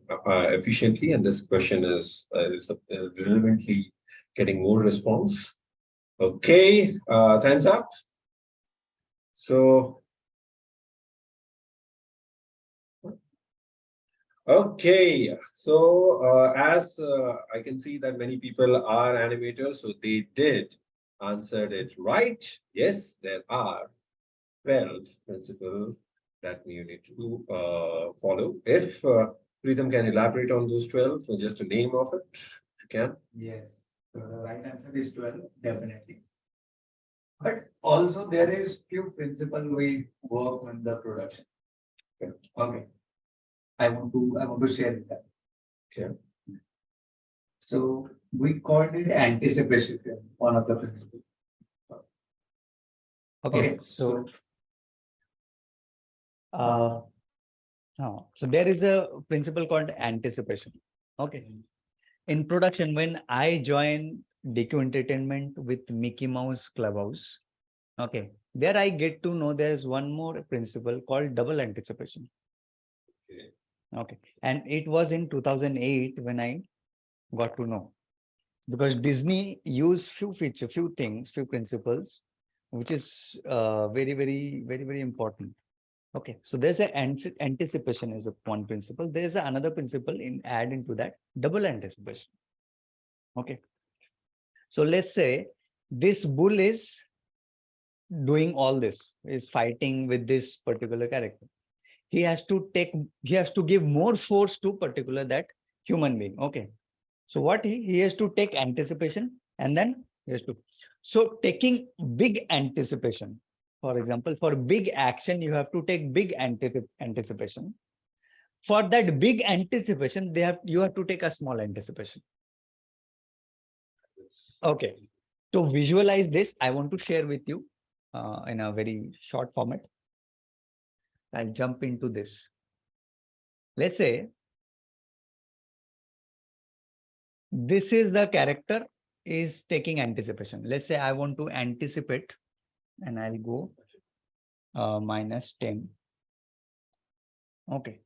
A: efficiently, and this question is relevantly getting more response. Okay, time's up. So. Okay, so as I can see that many people are animators, so they did answered it right. Yes, there are 12 principles that you need to follow. If Pritam can elaborate on those 12, for just a name of it, if you can.
C: Yes. So the right answer is 12, definitely. But also there is few principle we work on the production. Okay. I want to share that.
A: Okay.
C: So we called it anticipation, one of the principles.
B: Okay. So, uh, so there is a principle called anticipation. Okay. In production, when I join DQ Entertainment with Mickey Mouse Clubhouse, okay, there I get to know there's one more principle called double anticipation.
A: Okay.
B: Okay. And it was in 2008 when I got to know, because Disney used few feature, few things, few principles, which is very important. Okay, so there's an anticipation is a one principle. There's another principle in add into that, double anticipation. Okay, so let's say this bull is doing all this, is fighting with this particular character. He has to give more force to particular that human being. Okay, so what he has to take anticipation, and then he has to, so taking big anticipation, for example, for big action you have to take big anticipation. For that big anticipation you have to take a small anticipation. Okay, to visualize this I want to share with you in a very short format. I'll jump into this. Let's say this is the character is taking anticipation. Let's say I want to anticipate, and I'll go -10. Okay.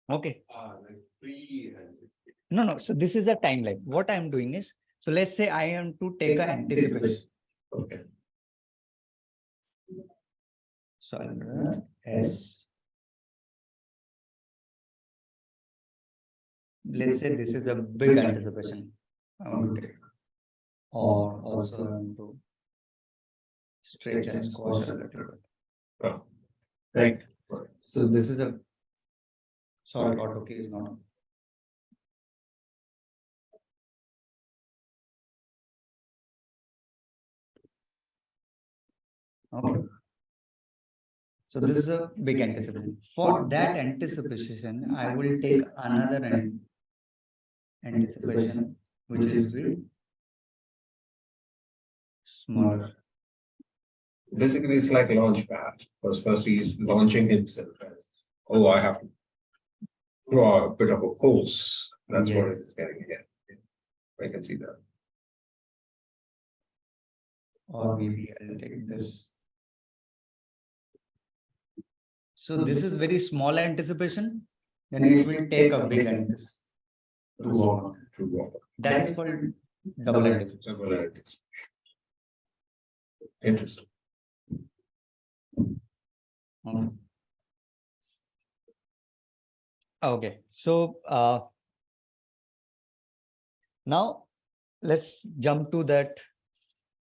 B: Okay.
A: Like pre and
B: No. So this is the timeline. What I'm doing is, so let's say I am to take an anticipation.
A: okay.
B: So I'll run S. Let's say this is a big anticipation I want to take. Or also I want to stretch and squash a little bit.
A: Oh,
B: Right. So this is a, sorry, auto key is not on. Okay. So this is a big anticipation. For that anticipation, I will take another anticipation, which is be smaller.
A: basically, it's like a launch pad. First, he's launching himself as, oh, I have to draw a bit of a force. That's what it's getting here. I can see that.
B: Or maybe I'll take this. So this is very small anticipation, then it will take a big anticipation to walk.
A: To walk.
B: That is called double anticipation.
A: Double anticipation. Interesting.
B: Okay. Okay. So now let's jump to that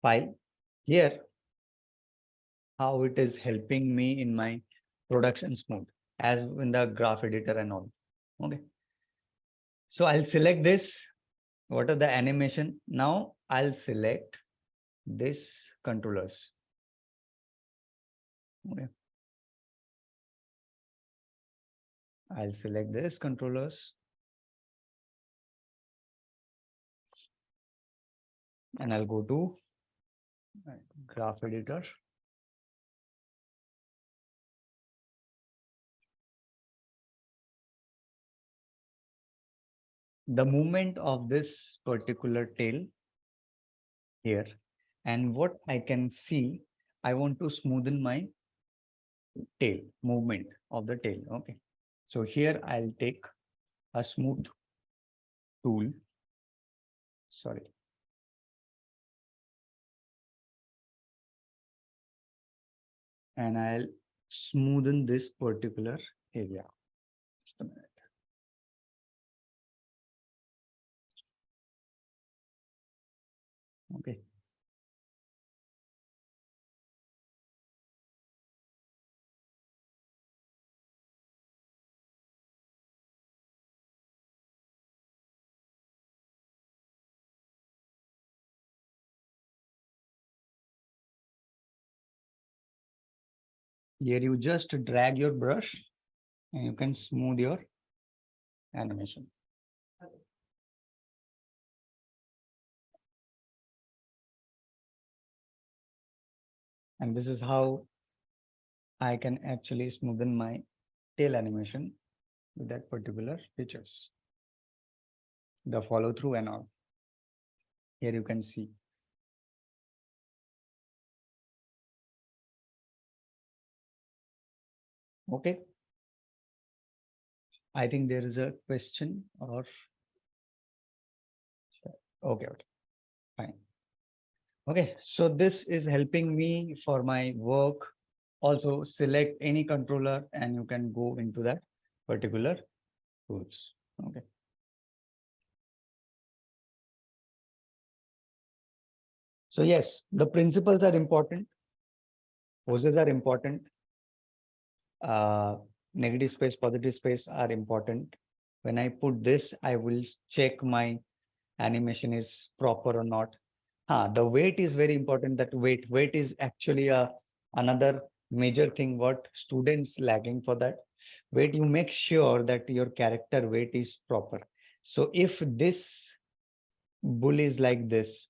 B: file here, how it is helping me in my production smooth as in the graph editor and all. Okay. So I'll select this. What are the animation? Now I'll select this controllers. Okay. I'll select this controllers. And I'll go to graph editor. The movement of this particular tail here, and what I can see, I want to smoothen my tail, movement of the tail. Okay. So here I'll take a smooth tool. Sorry. And I'll smoothen this particular area. Just a minute. Okay. Here you just drag your brush and you can smooth your animation. And this is how I can actually smoothen my tail animation with that particular features. The follow through and all. Here you can see. Okay. I think there is a question or okay, fine. Okay, so this is helping me for my work. Also select any controller and you can go into that particular tools. Okay. So yes, the principles are important. Poses are important. Negative space, positive space are important. When I put this, I will check my animation is proper or not. The weight is very important. That weight is actually another major thing what students lagging for that. Weight, you make sure that your character weight is proper. So if this bull is like this,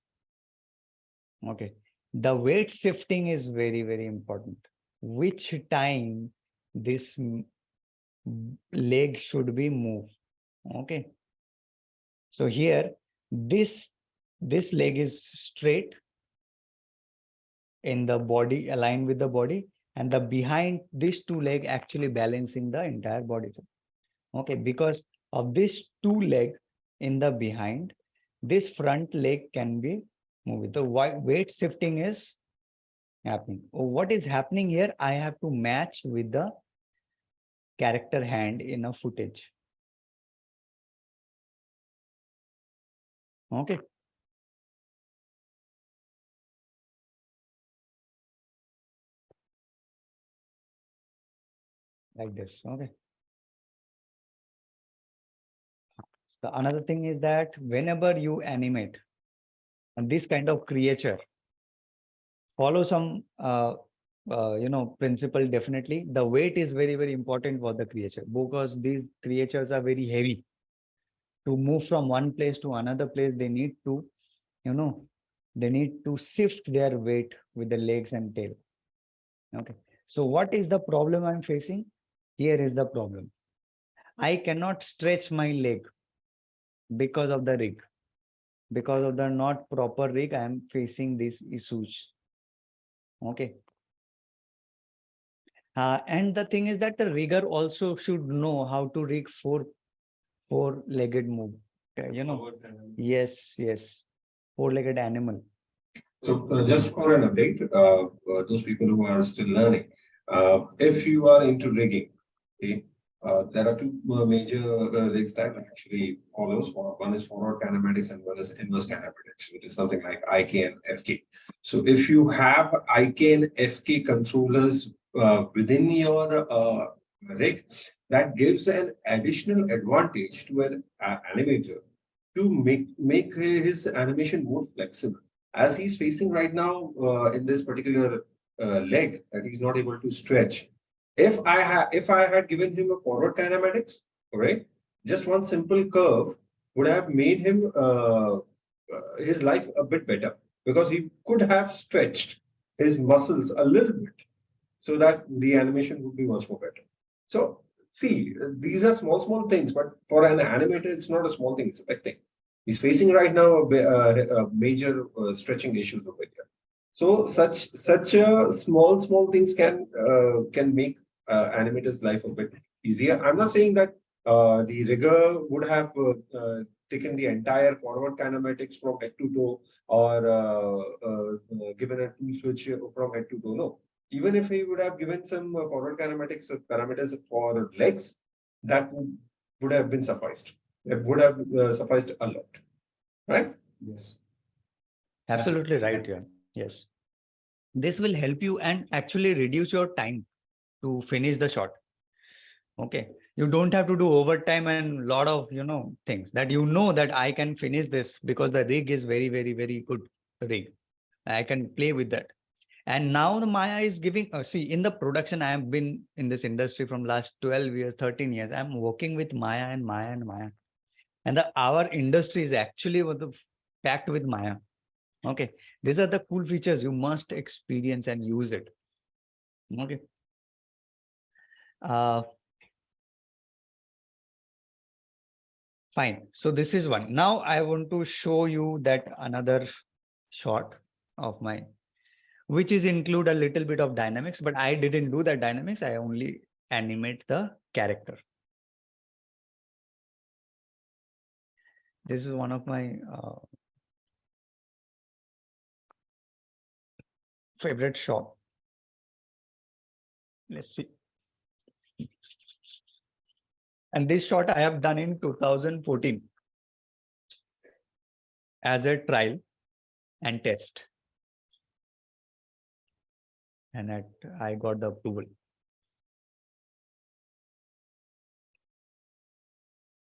B: okay, the weight shifting is very, very important. Which time this leg should be moved. Okay. So here, this leg is straight in the body, aligned with the body, and the behind these two leg actually balancing the entire body. Okay, because of this two leg in the behind, this front leg can be moved. The weight shifting is happening. What is happening here? I have to match with the character hand in a footage. Okay. Like this. Okay. The another thing is that whenever you animate this kind of creature, follow some principle. Definitely the weight is very, very important for the creature, because these creatures are very heavy. To move from one place to another place, they need to shift their weight with the legs and tail. Okay, so what is the problem I'm facing? Here is the problem. I cannot stretch my leg because of the rig. Because of the not proper rig, I am facing these issues. Okay. And the thing is that the rigger also should know how to rig four-legged move. Yes, four-legged animal.
A: So just for an update, those people who are still learning, if you are into rigging, okay, there are two major rigs that actually follows. One is forward kinematics and one is inverse kinematics, which is something like IK and FK. So if you have IK and FK controllers within your rig, that gives an additional advantage to an animator to make his animation more flexible, as he's facing right now in this particular leg that he's not able to stretch. If I had given him a forward kinematics, right, just one simple curve would have made him his life a bit better, because he could have stretched his muscles a little bit so that the animation would be much more better. So see, these are small things, but for an animator, it's not a small thing; it's a big thing. He's facing right now a major stretching issues over here. So such small things can make animators' life a bit easier. I'm not saying that the rigger would have taken the entire forward kinematics from head to toe, or given a two switch from head to toe. No, even if he would have given some forward kinematics parameters for legs, that would have been sufficed. It would have sufficed a lot, right?
C: Yes.
B: Absolutely right. Yeah. Yes. This will help you and actually reduce your time to finish the shot. Okay. You don't have to do overtime and lot of, things that that I can finish this because the rig is very, very, very good rig. I can play with that. And now the Maya is giving, see, in the production, I have been in this industry from last 12 years, 13 years. I'm working with Maya and Maya and Maya. And our industry is actually packed with Maya. Okay. These are the cool features you must experience and use it. Okay. Fine. So this is one. Now I want to show you that another shot of mine, which is include a little bit of dynamics, but I didn't do that dynamics. I only animate the character. This is one of my favorite shot. Let's see. And this shot I have done in 2014 as a trial and test. And I got the approval.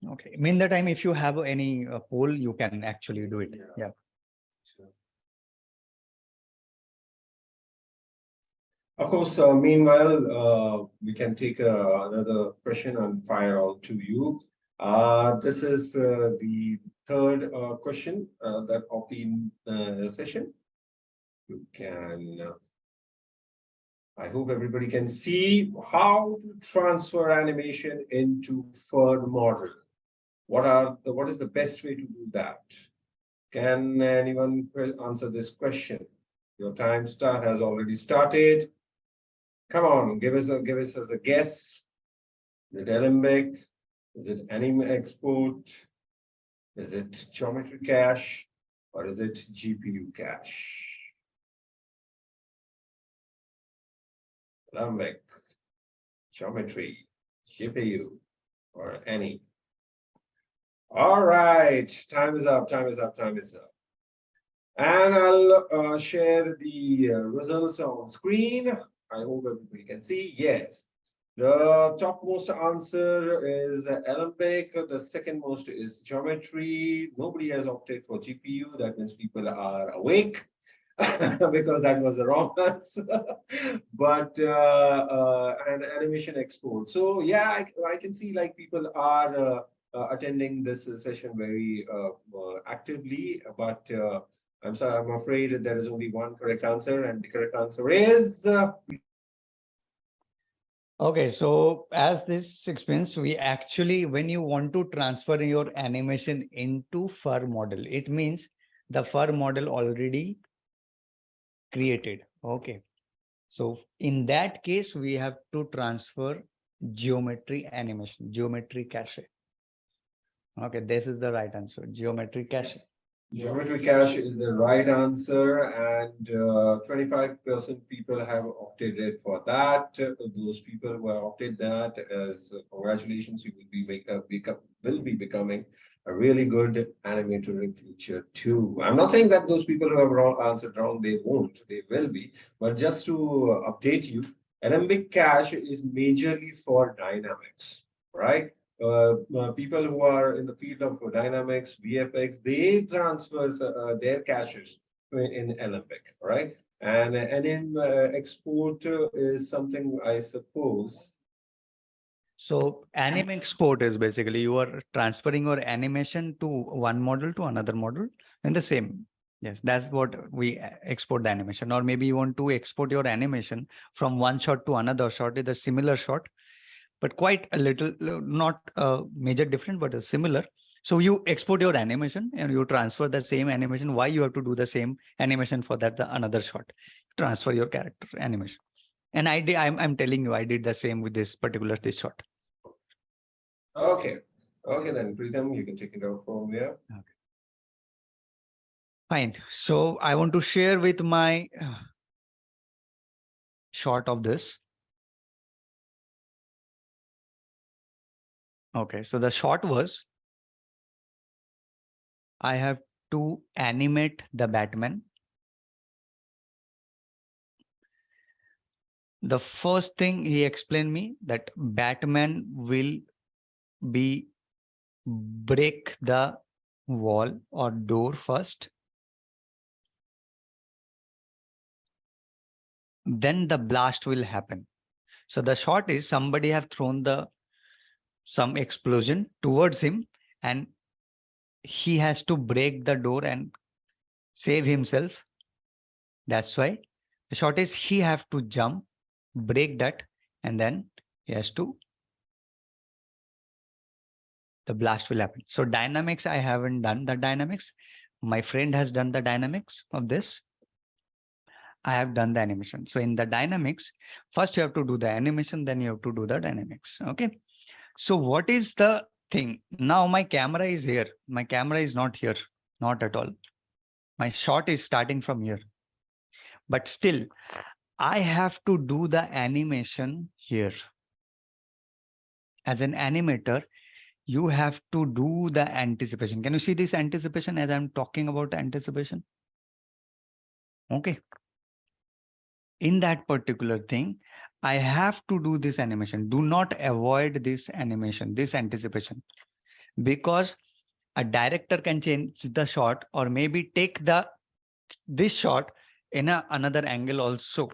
B: Okay. In the time, if you have any poll, you can actually do it. Yeah.
A: Sure. Of course, meanwhile, we can take another question and fire all to you. This is the third question that of the session. You can, I hope everybody can see how to transfer animation into fur model. What is the best way to do that? Can anyone answer this question? Your time has already started. Come on, give us a guess. Is it Alembic? Is it anime export? Is it geometry cache? Or is it GPU cache? Alembic, geometry, GPU, or any? All right, time is up, time is up, time is up. And I'll share the results on screen. I hope everybody can see. Yes. The topmost answer is Alembic. The second most is geometry. Nobody has opted for GPU. That means people are awake because that was the wrong answer. But and animation export. So yeah, I can see like people are attending this session very actively. But I'm sorry, I'm afraid there is only one correct answer, and the correct answer is.
B: Okay, so as this explains, we actually, when you want to transfer your animation into fur model, it means the fur model already created. Okay. So in that case, we have to transfer geometry animation, geometry cache. Okay, this is the right answer, geometry cache.
A: Geometry cache is the right answer, and 25% people have opted it for that. Those people who have opted that, as congratulations, you will be becoming a really good animator in future too. I'm not saying that those people who have answered wrong, they won't, they will be, but just to update you, Alembic cache is majorly for dynamics, right? People who are in the field of dynamics, VFX, they transfer their caches in Alembic, right? And in export is something, I suppose.
B: So anime export is basically you are transferring your animation to one model to another model in the same. Yes, that's what we export the animation. Or maybe you want to export your animation from one shot to another shot with a similar shot, but quite a little, not a major different, but a similar. So you export your animation and you transfer the same animation. Why you have to do the same animation for that, the another shot? Transfer your character animation. And I'm telling you, I did the same with this shot.
A: Okay. Okay, then Pritam, you can take it out from here.
B: Okay. Fine. So I want to share with my shot of this. Okay. So the shot was, I have to animate the Batman. The first thing he explained me that Batman will break the wall or door first. then the blast will happen. So the shot is somebody have thrown some explosion towards him, and he has to break the door and save himself. That's why the shot is he have to jump, break that, and then he has to, the blast will happen. So dynamics, I haven't done the dynamics. My friend has done the dynamics of this. I have done the animation. So in the dynamics, first you have to do the animation, then you have to do the dynamics. Okay. So what is the thing? Now my camera is here. My camera is not here. Not at all. My shot is starting from here. But still, I have to do the animation here. As an animator, you have to do the anticipation. Can you see this anticipation as I'm talking about anticipation? Okay. In that particular thing, I have to do this animation. Do not avoid this animation, this anticipation, because a director can change the shot or maybe take this shot in another angle also.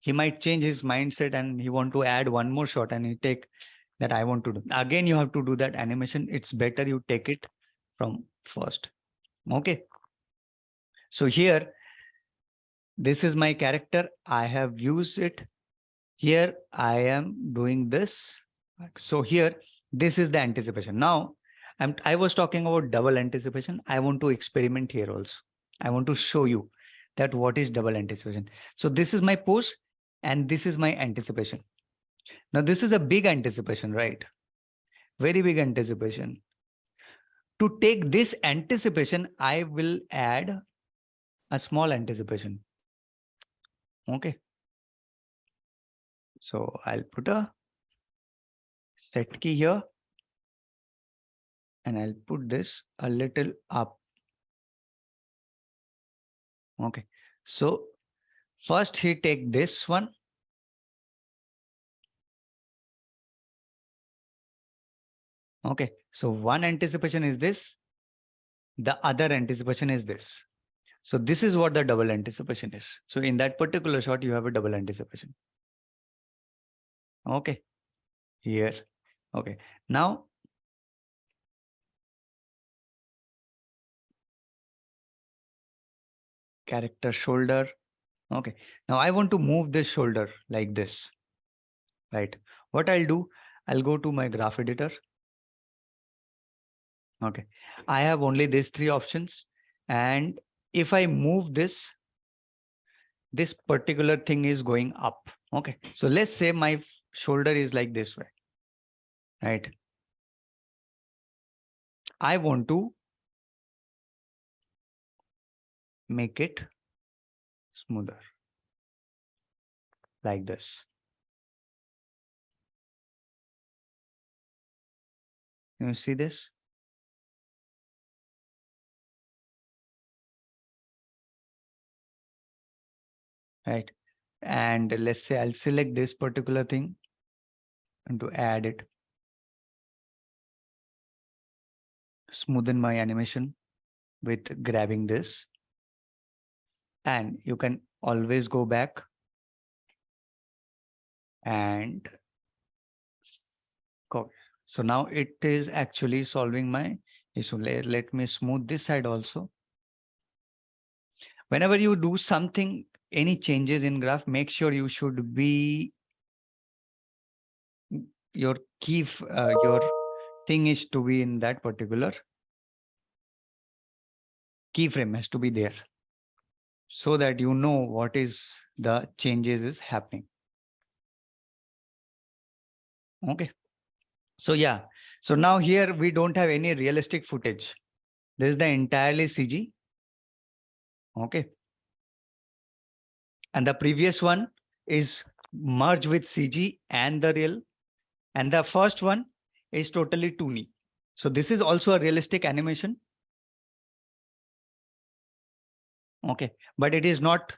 B: He might change his mindset and he want to add one more shot and he take that I want to do. Again, you have to do that animation. It's better you take it from first. Okay. So here, this is my character. I have used it. Here I am doing this. So here, this is the anticipation. Now, I was talking about double anticipation. I want to experiment here also. I want to show you that what is double anticipation. So this is my pose and this is my anticipation. Now this is a big anticipation, right? Very big anticipation. To take this anticipation, I will add a small anticipation. Okay. So I'll put a set key here and I'll put this a little up. Okay. So first he take this one. Okay. So one anticipation is this. The other anticipation is this. So this is what the double anticipation is. So in that particular shot, you have a double anticipation. Okay. Here. Okay. Now, character shoulder. Okay. Now I want to move this shoulder like this. Right. What I'll do, I'll go to my graph editor. Okay. I have only these three options. And if I move this particular thing is going up. Okay. So let's say my shoulder is like this way. Right. I want to make it smoother like this. You see this? Right. And let's say I'll select this particular thing and to add it. Smoothen my animation with grabbing this. And you can always go back and go. So now it is actually solving my issue. Let me smooth this side also. Whenever you do something, any changes in graph, make sure you should be your your thing is to be in that particular keyframe has to be there so that you know what is the changes is happening. Okay. So yeah. So now here we don't have any realistic footage. This is the entirely CG. Okay. And the previous one is merged with CG and the real. And the first one is totally 2D. So this is also a realistic animation. Okay. But it is not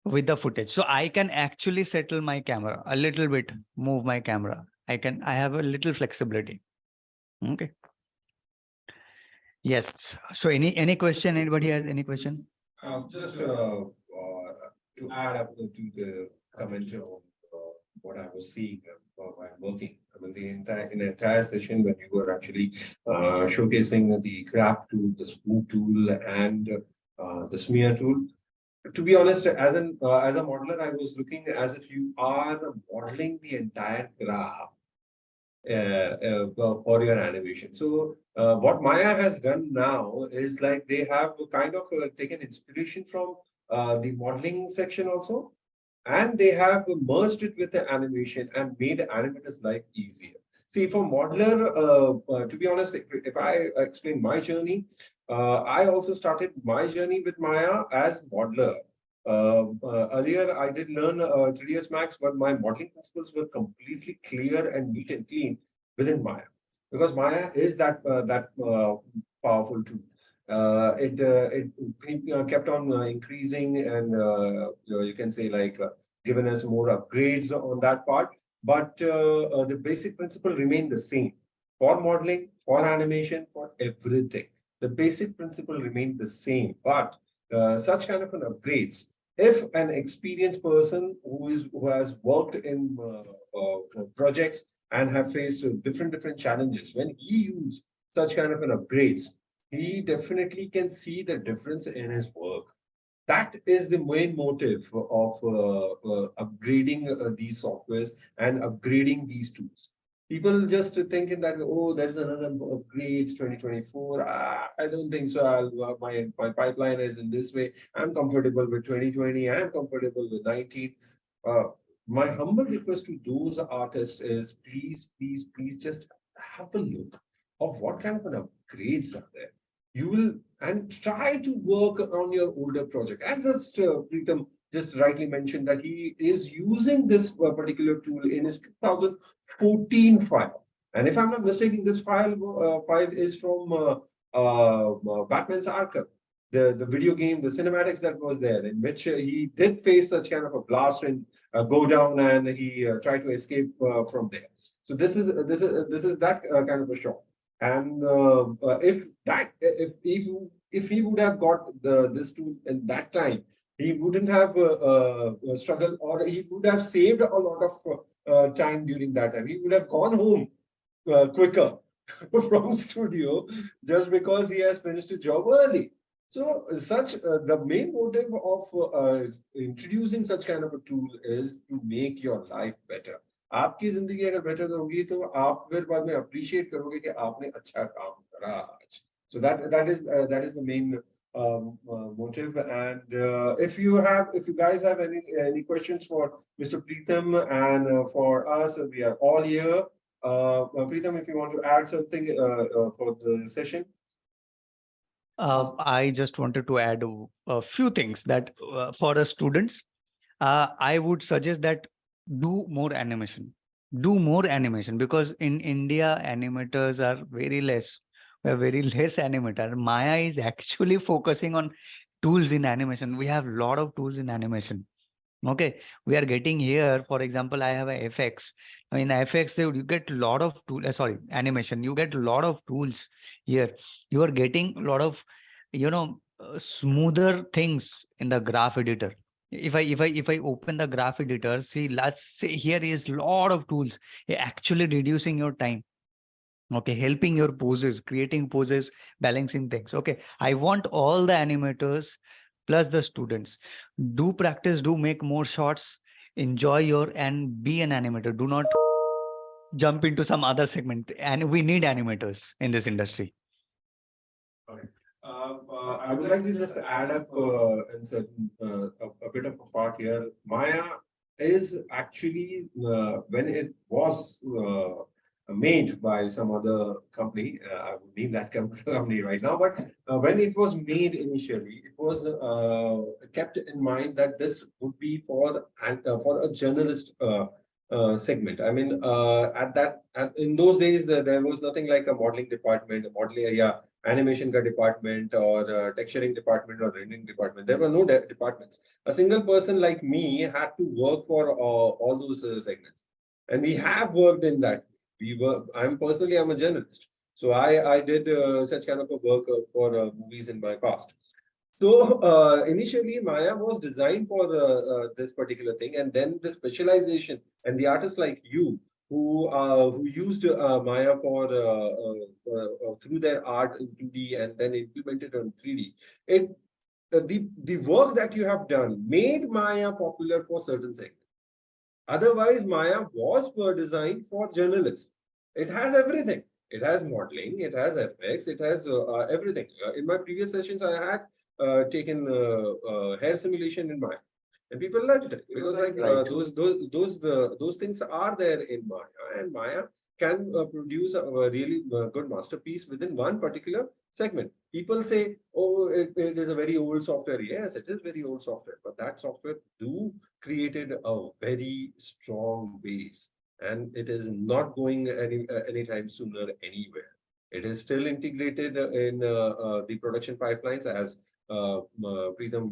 B: with the footage. So I can actually settle my camera a little bit, move my camera. I have a little flexibility. Okay. Yes. So any question? Anybody has any question?
A: Just to add up to the comment on what I was seeing while working. I mean, the entire session when you were actually showcasing the graph tool, the smooth tool, and the smear tool. To be honest, as a modeler, I was looking as if you are modeling the entire graph for your animation. So what Maya has done now is like they have kind of taken inspiration from the modeling section also, and they have merged it with the animation and made animators' life easier. See, for modeler, to be honest, if I explain my journey, I also started my journey with Maya as modeler. Earlier, I did learn 3ds Max, but my modeling principles were completely clear and neat and clean within Maya, because Maya is that powerful tool. It kept on increasing, and you can say like given us more upgrades on that part. But the basic principle remained the same for modeling, for animation, for everything. The basic principle remained the same, but such kind of an upgrades. If an experienced person who has worked in projects and have faced different challenges, when he used such kind of an upgrades, he definitely can see the difference in his work. That is the main motive of upgrading these softwares and upgrading these tools. People just thinking that, oh, there's another upgrade 2024. I don't think so. My pipeline is in this way. I'm comfortable with 2020. I'm comfortable with 19. Uh, my humble request to those artists is please just have a look of what kind of an upgrades are there. You will, and try to work on your older project. As just Pritam just rightly mentioned that he is using this particular tool in his 2014 file. And if I'm not mistaken, this file is from Batman's Arkham, the video game, the cinematics that was there, in which he did face such kind of a blast and go down, and he tried to escape from there. So this is that kind of a shot. And if he would have got this tool in that time, he wouldn't have struggled, or he would have saved a lot of time during that time. He would have gone home quicker from studio just because he has finished his job early. So the main motive of introducing such kind of a tool is to make your life better. आपकी जिंदगी अगर better होगी तो आप फिर बाद में appreciate करोगे कि आपने अच्छा काम करा आज. So that is the main motive. And if you guys have any questions for Mr. Pritam and for us, we are all here. Pritam, if you want to add something for the session.
B: I just wanted to add a few things that for the students, I would suggest that do more animation. Do more animation, because in India, animators are very less. We are very less animator. Maya is actually focusing on tools in animation. We have a lot of tools in animation. Okay, we are getting here. For example, I have a FX. In FX, you get a lot of sorry, animation. You get a lot of tools here. You are getting a lot of, smoother things in the graph editor. If I open the graph editor, see, let's say here is lot of tools actually reducing your time. Okay, helping your poses, creating poses, balancing things. Okay, I want all the animators plus the students, do practice, do make more shots, enjoy and be an animator. Do not jump into some other segment. And we need animators in this industry.
A: Okay. I would like to just add up in certain a bit of a part here. Maya is actually when it was made by some other company. I would name that company right now. But when it was made initially, it was kept in mind that this would be for a journalist segment. I mean, in those days, there was nothing like a modeling department, a modeling, yeah, animation ka department, or texturing department, or rendering department. There were no departments. A single person like me had to work for all those segments, and we have worked in that. I'm a journalist, so I did such kind of a work for movies in my past. So initially, Maya was designed for this particular thing, and then the specialization and the artists like you who used Maya for through their art in 2D and then implemented on 3D. It the work that you have done made Maya popular for certain segments. Otherwise, Maya was designed for journalists. It has everything. It has modeling, it has effects, it has everything. In my previous sessions, I had taken hair simulation in Maya, and people loved it because like those things are there in Maya, and Maya can produce a really good masterpiece within one particular segment. People say, "Oh, it is a very old software." Yes, it is very old software, but that software do created a very strong base, and it is not going anytime sooner anywhere. It is still integrated in the production pipelines, as Pritam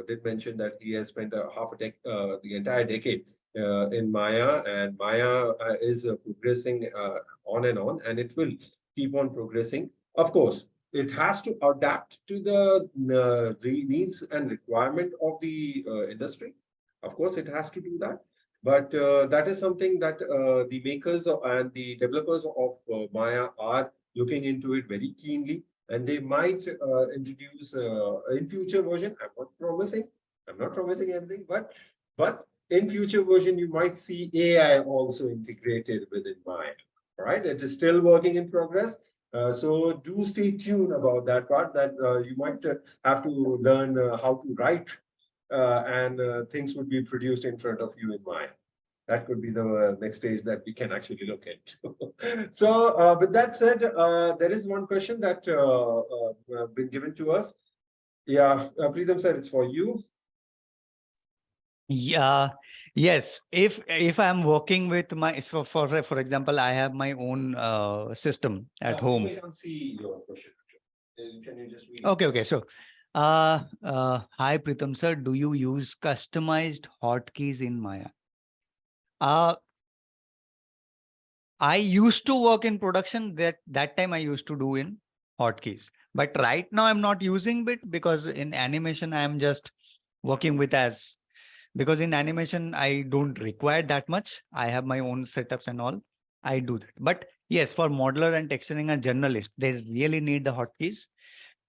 A: did mention that he has spent the entire decade in Maya, and Maya is progressing on, and it will keep on progressing. Of course, it has to adapt to the needs and requirement of the industry. Of course, it has to do that. But that is something that the makers and the developers of Maya are looking into it very keenly, and they might introduce in future version. I'm not promising anything, but in future version you might see AI also integrated within Maya. All right, it is still working in progress. So do stay tuned about that part. That you might have to learn how to write and things would be produced in front of you in Maya. That could be the next stage that we can actually look at. So, with that said, there is one question that been given to us. Yeah, Pritam sir, it's for you.
B: Yeah, yes. If I'm working with my, so for example, I have my own system at home.
A: I can't see your question. Can you just read it?
B: Okay. So, hi Pritam sir, do you use customized hotkeys in Maya? I used to work in production. That time I used to do in hotkeys, but right now I'm not using it because in animation I am just working with as, because in animation I don't require that much. I have my own setups and all. I do that. But yes, for modeler and texturing and journalist, they really need the hotkeys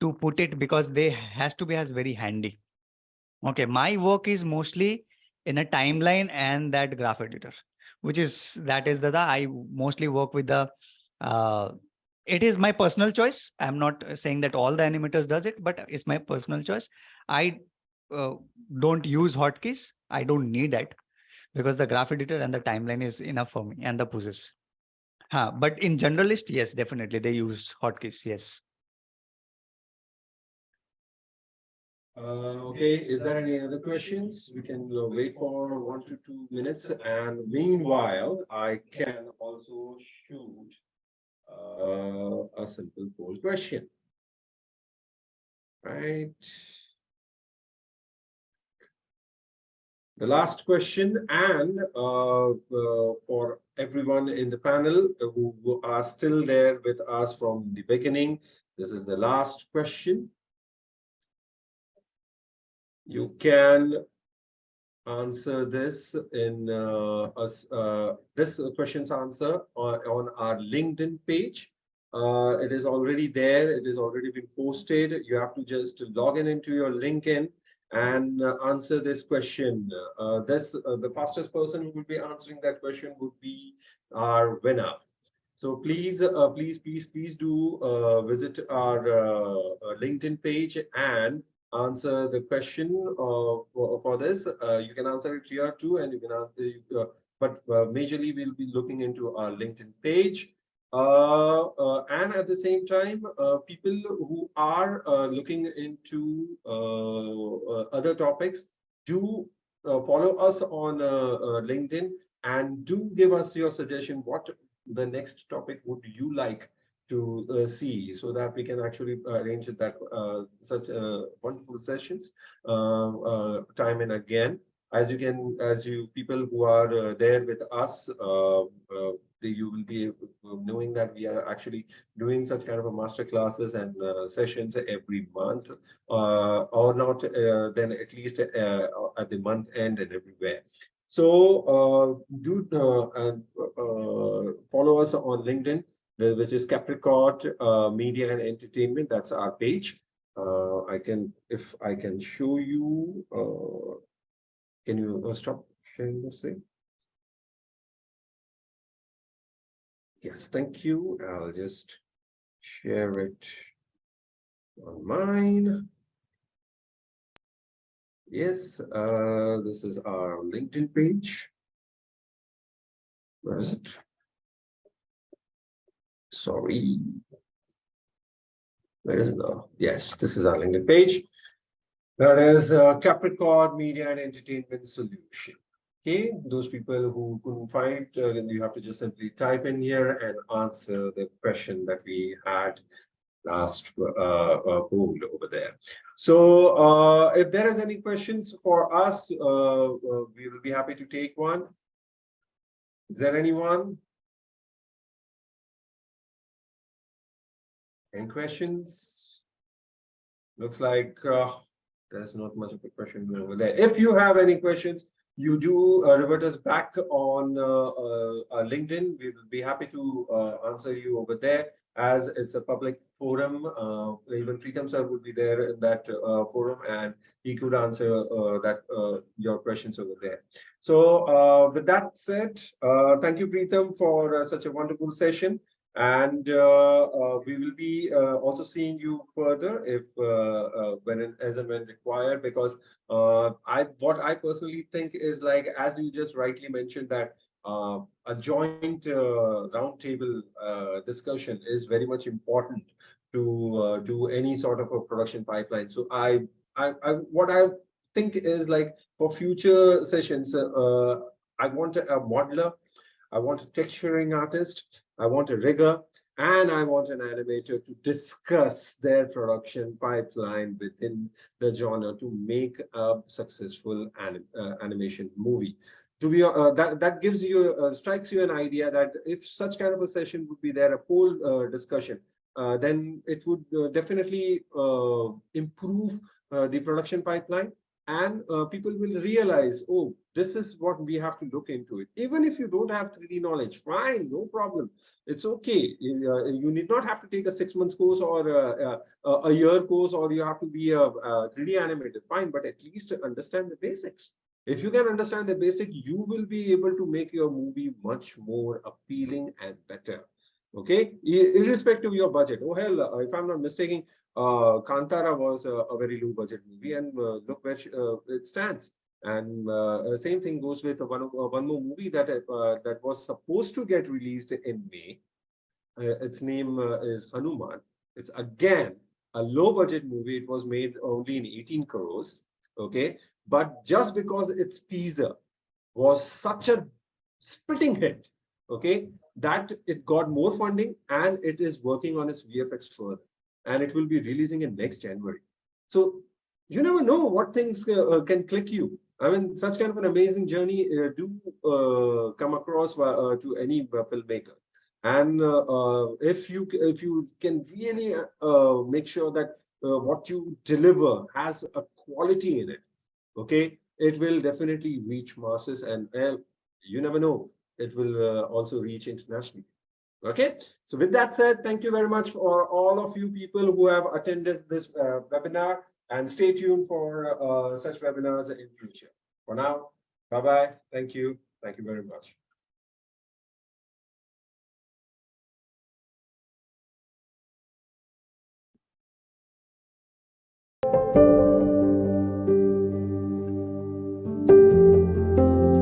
B: to put it because they has to be as very handy. Okay, my work is mostly in a timeline and that graph editor, which is that is the I mostly work with the. Uh, it is my personal choice. I'm not saying that all the animators does it, but it's my personal choice. I uh, don't use hotkeys. I don't need that because the graph editor and the timeline is enough for me and the poses. Huh, but in generalist, yes, definitely they use hotkeys. Yes.
A: Okay, is there any other questions? We can wait for 1 to 2 minutes, and meanwhile, I can also shoot a simple poll question, right? The last question, and for everyone in the panel who are still there with us from the beginning, this is the last question. You can answer this in this question's answer on our LinkedIn page. It is already there. It is already been posted. You have to just log in into your LinkedIn and answer this question. The fastest person who will be answering that question would be our winner. So please do visit our LinkedIn page and answer the question for this. You can answer it here too, and you can answer, but majorly we'll be looking into our LinkedIn page. And at the same time, people who are looking into other topics, do follow us on LinkedIn and do give us your suggestion. What the next topic would you like to see, so that we can actually arrange that such wonderful sessions time and again. As you people who are there with us, you will be knowing that we are actually doing such kind of a master classes and sessions every month, or not, then at least at the month end and everywhere. So do follow us on LinkedIn, which is Capricorn Media and Entertainment. That's our page. If I can show you, can you stop sharing this thing? Yes, thank you. I'll just share it on mine. Yes, this is our LinkedIn page. Where is it? Sorry. Where is it now? Yes, this is our LinkedIn page. That is Capricorn Media and Entertainment Solution. Okay, those people who couldn't find, you have to just simply type in here and answer the question that we had last poll over there. So if there is any questions for us, we will be happy to take one. Is there anyone? Any questions? Looks like there's not much of a question over there. If you have any questions, you do revert us back on LinkedIn. We will be happy to answer you over there, as it's a public forum. Even Pritam sir would be there in that forum, and he could answer your questions over there. So with that said, thank you, Pritam, for such a wonderful session. And we will be also seeing you further if as and when required, because what I personally think is, like, as you just rightly mentioned, that a joint roundtable discussion is very much important to do any sort of a production pipeline. So what I think is, like, for future sessions, I want a modeler, I want a texturing artist, I want a rigger, and I want an animator to discuss their production pipeline within the genre to make a successful animation movie. To be that gives you strikes you an idea that if such kind of a session would be there, a poll discussion, then it would definitely improve the production pipeline, and people will realize, oh, this is what we have to look into it. Even if you don't have 3D knowledge, fine, no problem. It's okay. You need not have to take a 6 months course or a year course, or you have to be a 3D animator, fine, but at least understand the basics. If you can understand the basic, you will be able to make your movie much more appealing and better. Okay, irrespective of your budget. Oh hell, if I'm not mistaken, Kantara was a very low budget movie, and look where it stands. And same thing goes with one more movie that that was supposed to get released in May. Its name is Hanuman. It's again a low budget movie. It was made only in 18 crores. Okay, but just because its teaser was such a spitting hit, okay, that it got more funding, and it is working on its VFX further, and it will be releasing in next January. So you never know what things can click you. I mean, such kind of an amazing journey do come across to any filmmaker. And if you can really make sure that what you deliver has a quality in it, okay, it will definitely reach masses, and you never know, it will also reach internationally. Okay, so with that said, thank you very much for all of you people who have attended this webinar, and stay tuned for such webinars in future. For now, bye-bye. Thank you very much.